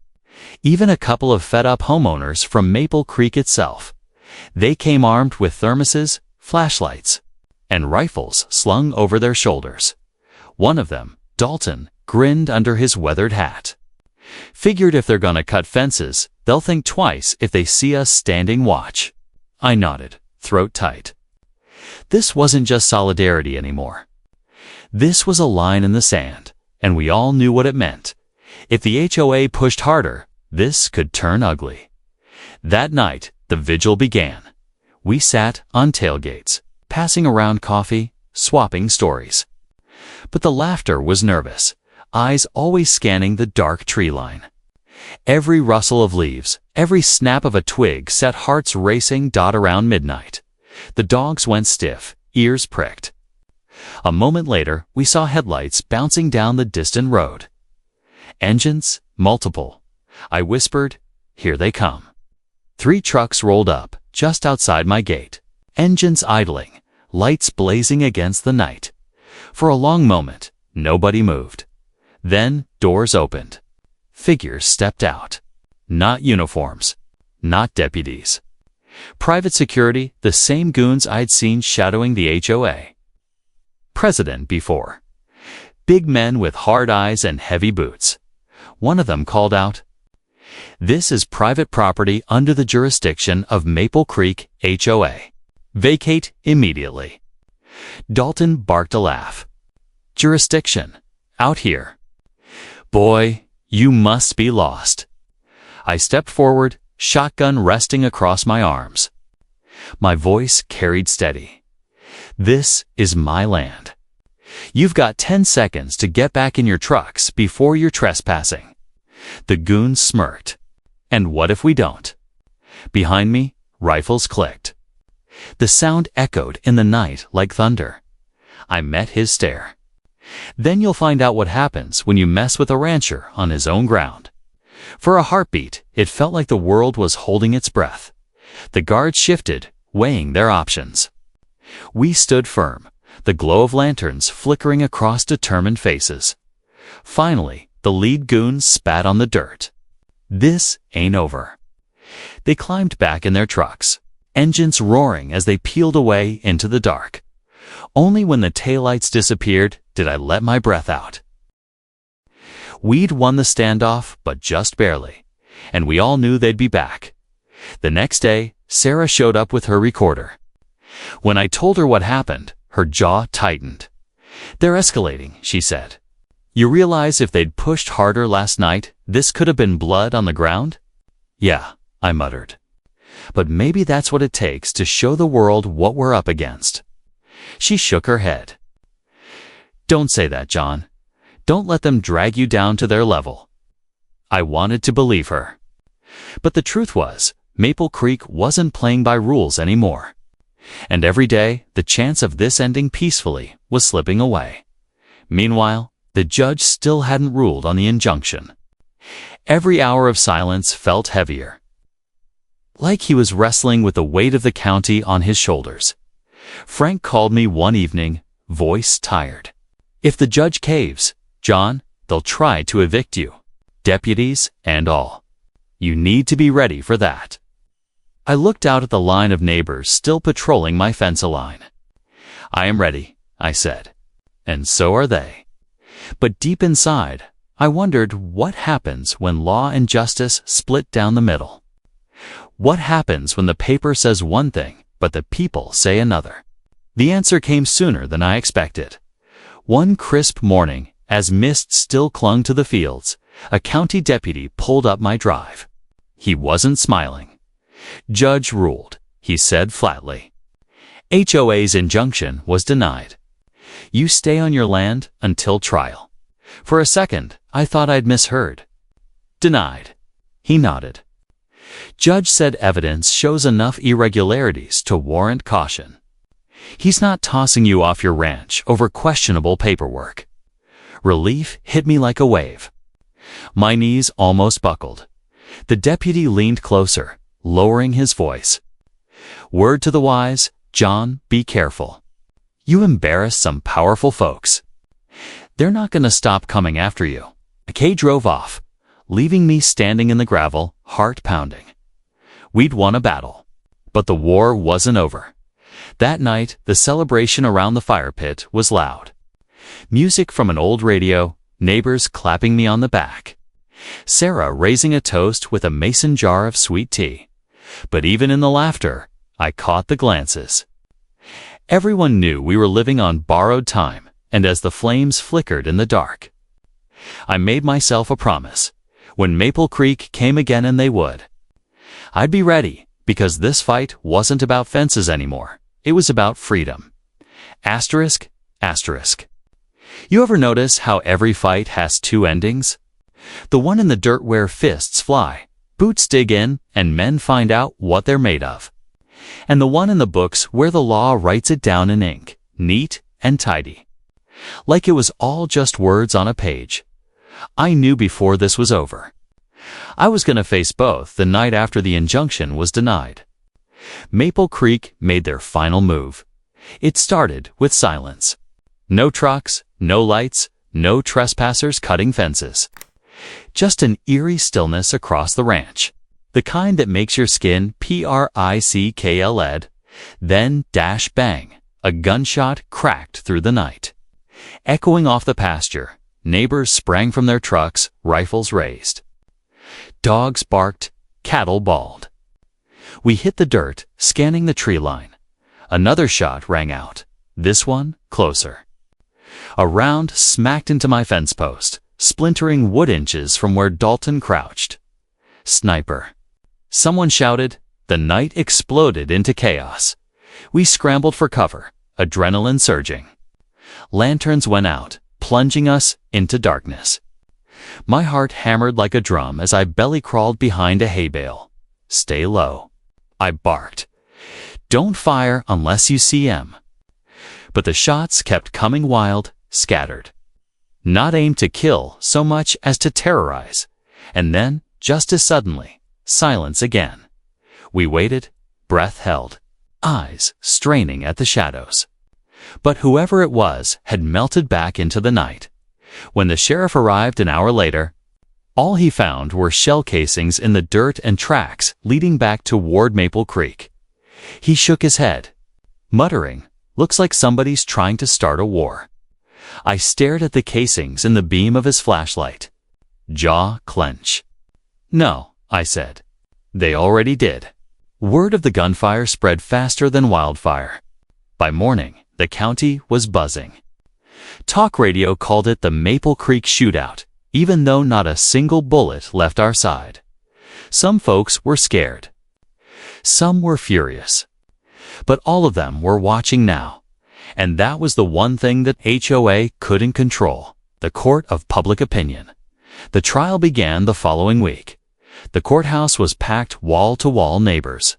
even a couple of fed-up homeowners from Maple Creek itself. They came armed with thermoses, flashlights, and rifles slung over their shoulders. One of them, Dalton, grinned under his weathered hat. "Figured if they're gonna cut fences, they'll think twice if they see us standing watch." I nodded, throat tight. This wasn't just solidarity anymore. This was a line in the sand, and we all knew what it meant. If the HOA pushed harder, this could turn ugly. That night, the vigil began. We sat on tailgates, passing around coffee, swapping stories. But the laughter was nervous, eyes always scanning the dark tree line. Every rustle of leaves, every snap of a twig set hearts racing. Around midnight, the dogs went stiff, ears pricked. A moment later, we saw headlights bouncing down the distant road. "Engines, multiple," I whispered. "Here they come." 3 trucks rolled up, just outside my gate, engines idling, lights blazing against the night. For a long moment, nobody moved. Then doors opened. Figures stepped out. Not uniforms, not deputies. Private security, the same goons I'd seen shadowing the HOA president before. Big men with hard eyes and heavy boots. One of them called out, "This is private property under the jurisdiction of Maple Creek HOA. Vacate immediately." Dalton barked a laugh. "Jurisdiction? Out here? Boy, you must be lost." I stepped forward, shotgun resting across my arms. My voice carried steady. "This is my land. You've got 10 seconds to get back in your trucks before you're trespassing." The goons smirked. "And what if we don't?" Behind me, rifles clicked. The sound echoed in the night like thunder. I met his stare. Then you'll find out what happens when you mess with a rancher on his own ground. For a heartbeat, it felt like the world was holding its breath. The guards shifted, weighing their options. We stood firm, the glow of lanterns flickering across determined faces. Finally, the lead goons spat on the dirt. "This ain't over." They climbed back in their trucks, engines roaring as they peeled away into the dark. Only when the taillights disappeared did I let my breath out. We'd won the standoff, but just barely, and we all knew they'd be back. The next day, Sarah showed up with her recorder. When I told her what happened, her jaw tightened. "They're escalating," she said. "You realize if they'd pushed harder last night, this could have been blood on the ground?" "Yeah," I muttered. "But maybe that's what it takes to show the world what we're up against." She shook her head. "Don't say that, John. Don't let them drag you down to their level." I wanted to believe her. But the truth was, Maple Creek wasn't playing by rules anymore. And every day, the chance of this ending peacefully was slipping away. Meanwhile, the judge still hadn't ruled on the injunction. Every hour of silence felt heavier, like he was wrestling with the weight of the county on his shoulders. Frank called me one evening, voice tired. "If the judge caves, John, they'll try to evict you, deputies and all. You need to be ready for that." I looked out at the line of neighbors still patrolling my fence line. "I am ready," I said. And so are they. But deep inside, I wondered what happens when law and justice split down the middle. What happens when the paper says one thing, but the people say another? The answer came sooner than I expected. One crisp morning, as mist still clung to the fields, a county deputy pulled up my drive. He wasn't smiling. "Judge ruled," he said flatly. "HOA's injunction was denied. You stay on your land until trial." For a second, I thought I'd misheard. "Denied." He nodded. "Judge said evidence shows enough irregularities to warrant caution. He's not tossing you off your ranch over questionable paperwork." Relief hit me like a wave. My knees almost buckled. The deputy leaned closer, lowering his voice. "Word to the wise, John, be careful. You embarrass some powerful folks. They're not going to stop coming after you." Kay drove off, leaving me standing in the gravel, heart pounding. We'd won a battle, but the war wasn't over. That night, the celebration around the fire pit was loud. Music from an old radio, neighbors clapping me on the back. Sarah raising a toast with a mason jar of sweet tea. But even in the laughter, I caught the glances. Everyone knew we were living on borrowed time, and as the flames flickered in the dark, I made myself a promise. When Maple Creek came again, and they would, I'd be ready, because this fight wasn't about fences anymore. It was about freedom. Asterisk, asterisk. You ever notice how every fight has two endings? The one in the dirt where fists fly, boots dig in, and men find out what they're made of. And the one in the books where the law writes it down in ink, neat and tidy. Like it was all just words on a page. I knew before this was over. I was going to face both the night after the injunction was denied. Maple Creek made their final move. It started with silence. No trucks, no lights, no trespassers cutting fences. Just an eerie stillness across the ranch. The kind that makes your skin prickle. Then, dash bang, a gunshot cracked through the night. Echoing off the pasture, neighbors sprang from their trucks, rifles raised. Dogs barked, cattle bawled. We hit the dirt, scanning the tree line. Another shot rang out, this one closer. A round smacked into my fence post, splintering wood inches from where Dalton crouched. Sniper. Someone shouted. The night exploded into chaos. We scrambled for cover, adrenaline surging. Lanterns went out, plunging us into darkness. My heart hammered like a drum as I belly crawled behind a hay bale. Stay low. I barked. Don't fire unless you see him. But the shots kept coming wild, scattered. Not aimed to kill so much as to terrorize. And then, just as suddenly, silence again. We waited, breath held, eyes straining at the shadows. But whoever it was had melted back into the night. When the sheriff arrived an hour later, all he found were shell casings in the dirt and tracks leading back toward Maple Creek. He shook his head, muttering, "Looks like somebody's trying to start a war." I stared at the casings in the beam of his flashlight. Jaw clench. "No," I said. "They already did." Word of the gunfire spread faster than wildfire. By morning, the county was buzzing. Talk radio called it the Maple Creek Shootout, even though not a single bullet left our side. Some folks were scared. Some were furious. But all of them were watching now. And that was the one thing that HOA couldn't control, the court of public opinion. The trial began the following week. The courthouse was packed wall-to-wall neighbors.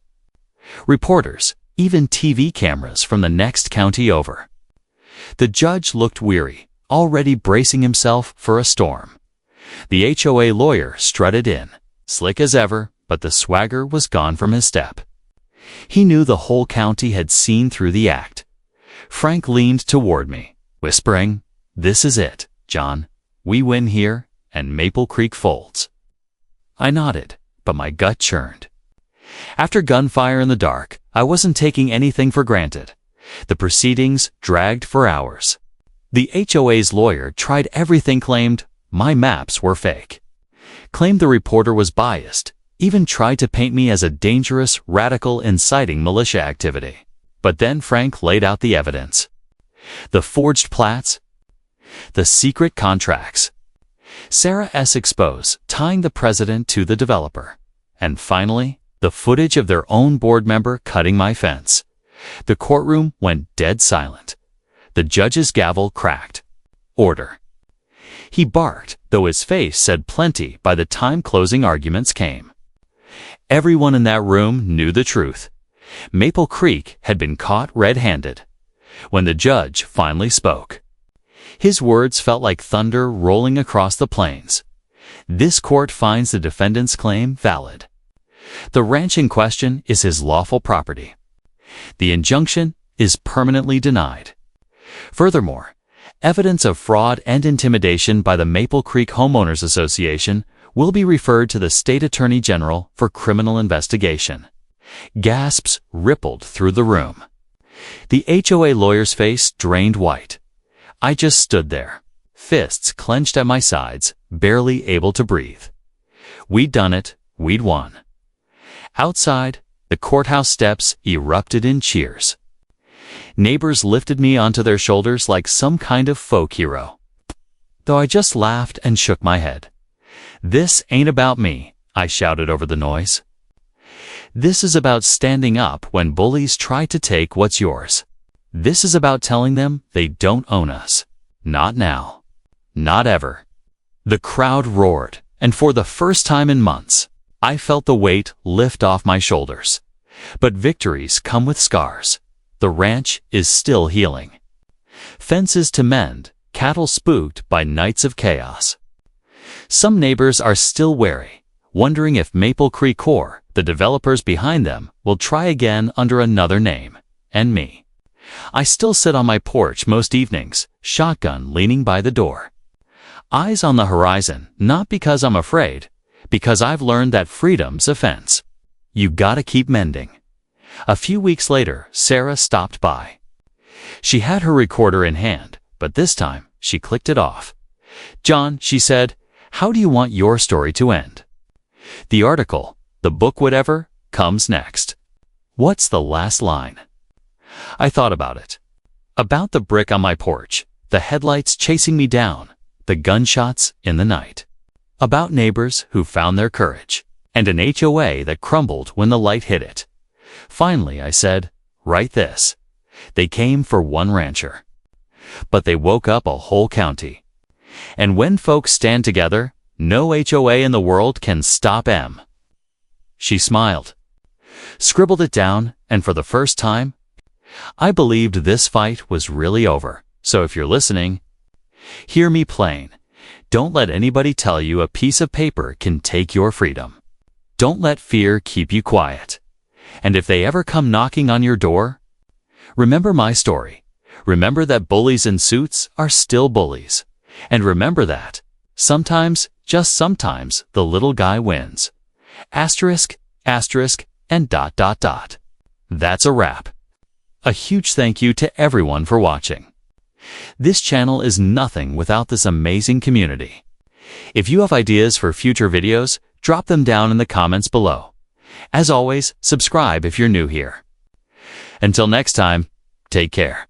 Reporters, even TV cameras from the next county over. The judge looked weary, already bracing himself for a storm. The HOA lawyer strutted in, slick as ever, but the swagger was gone from his step. He knew the whole county had seen through the act. Frank leaned toward me, whispering, "This is it, John. We win here, and Maple Creek folds." I nodded, but my gut churned. After gunfire in the dark, I wasn't taking anything for granted. The proceedings dragged for hours. The HOA's lawyer tried everything, claimed my maps were fake, claimed the reporter was biased, even tried to paint me as a dangerous radical inciting militia activity. But then Frank laid out the evidence. The forged plats, the secret contracts, Sarah S. expose tying the president to the developer, and finally, the footage of their own board member cutting my fence. The courtroom went dead silent. The judge's gavel cracked. Order. He barked, though his face said plenty by the time closing arguments came. Everyone in that room knew the truth. Maple Creek had been caught red-handed. When the judge finally spoke, his words felt like thunder rolling across the plains. This court finds the defendant's claim valid. The ranch in question is his lawful property. The injunction is permanently denied. Furthermore, evidence of fraud and intimidation by the Maple Creek Homeowners Association will be referred to the State Attorney General for criminal investigation. Gasps rippled through the room. The HOA lawyer's face drained white. I just stood there, fists clenched at my sides, barely able to breathe. We'd done it, we'd won. Outside, the courthouse steps erupted in cheers. Neighbors lifted me onto their shoulders like some kind of folk hero. Though I just laughed and shook my head. "This ain't about me," I shouted over the noise. "This is about standing up when bullies try to take what's yours. This is about telling them they don't own us. Not now. Not ever." The crowd roared, and for the first time in months, I felt the weight lift off my shoulders. But victories come with scars. The ranch is still healing. Fences to mend, cattle spooked by nights of chaos. Some neighbors are still wary, wondering if Maple Creek Corp, the developers behind them, will try again under another name, and me. I still sit on my porch most evenings, shotgun leaning by the door. Eyes on the horizon, not because I'm afraid, because I've learned that freedom's a fence. You gotta keep mending. A few weeks later, Sarah stopped by. She had her recorder in hand, but this time she clicked it off. "John," she said, "how do you want your story to end?" The article, the book whatever, comes next. What's the last line? I thought about it. About the brick on my porch, the headlights chasing me down, the gunshots in the night. About neighbors who found their courage, and an HOA that crumbled when the light hit it. Finally, I said, write this. They came for one rancher, but they woke up a whole county. And when folks stand together, no HOA in the world can stop them. She smiled, scribbled it down, and for the first time, I believed this fight was really over. So if you're listening, hear me plain. Don't let anybody tell you a piece of paper can take your freedom. Don't let fear keep you quiet. And if they ever come knocking on your door, remember my story. Remember that bullies in suits are still bullies. And remember that, sometimes, just sometimes, the little guy wins. Asterisk, asterisk, and ... That's a wrap. A huge thank you to everyone for watching. This channel is nothing without this amazing community. If you have ideas for future videos, drop them down in the comments below. As always, subscribe if you're new here. Until next time, take care.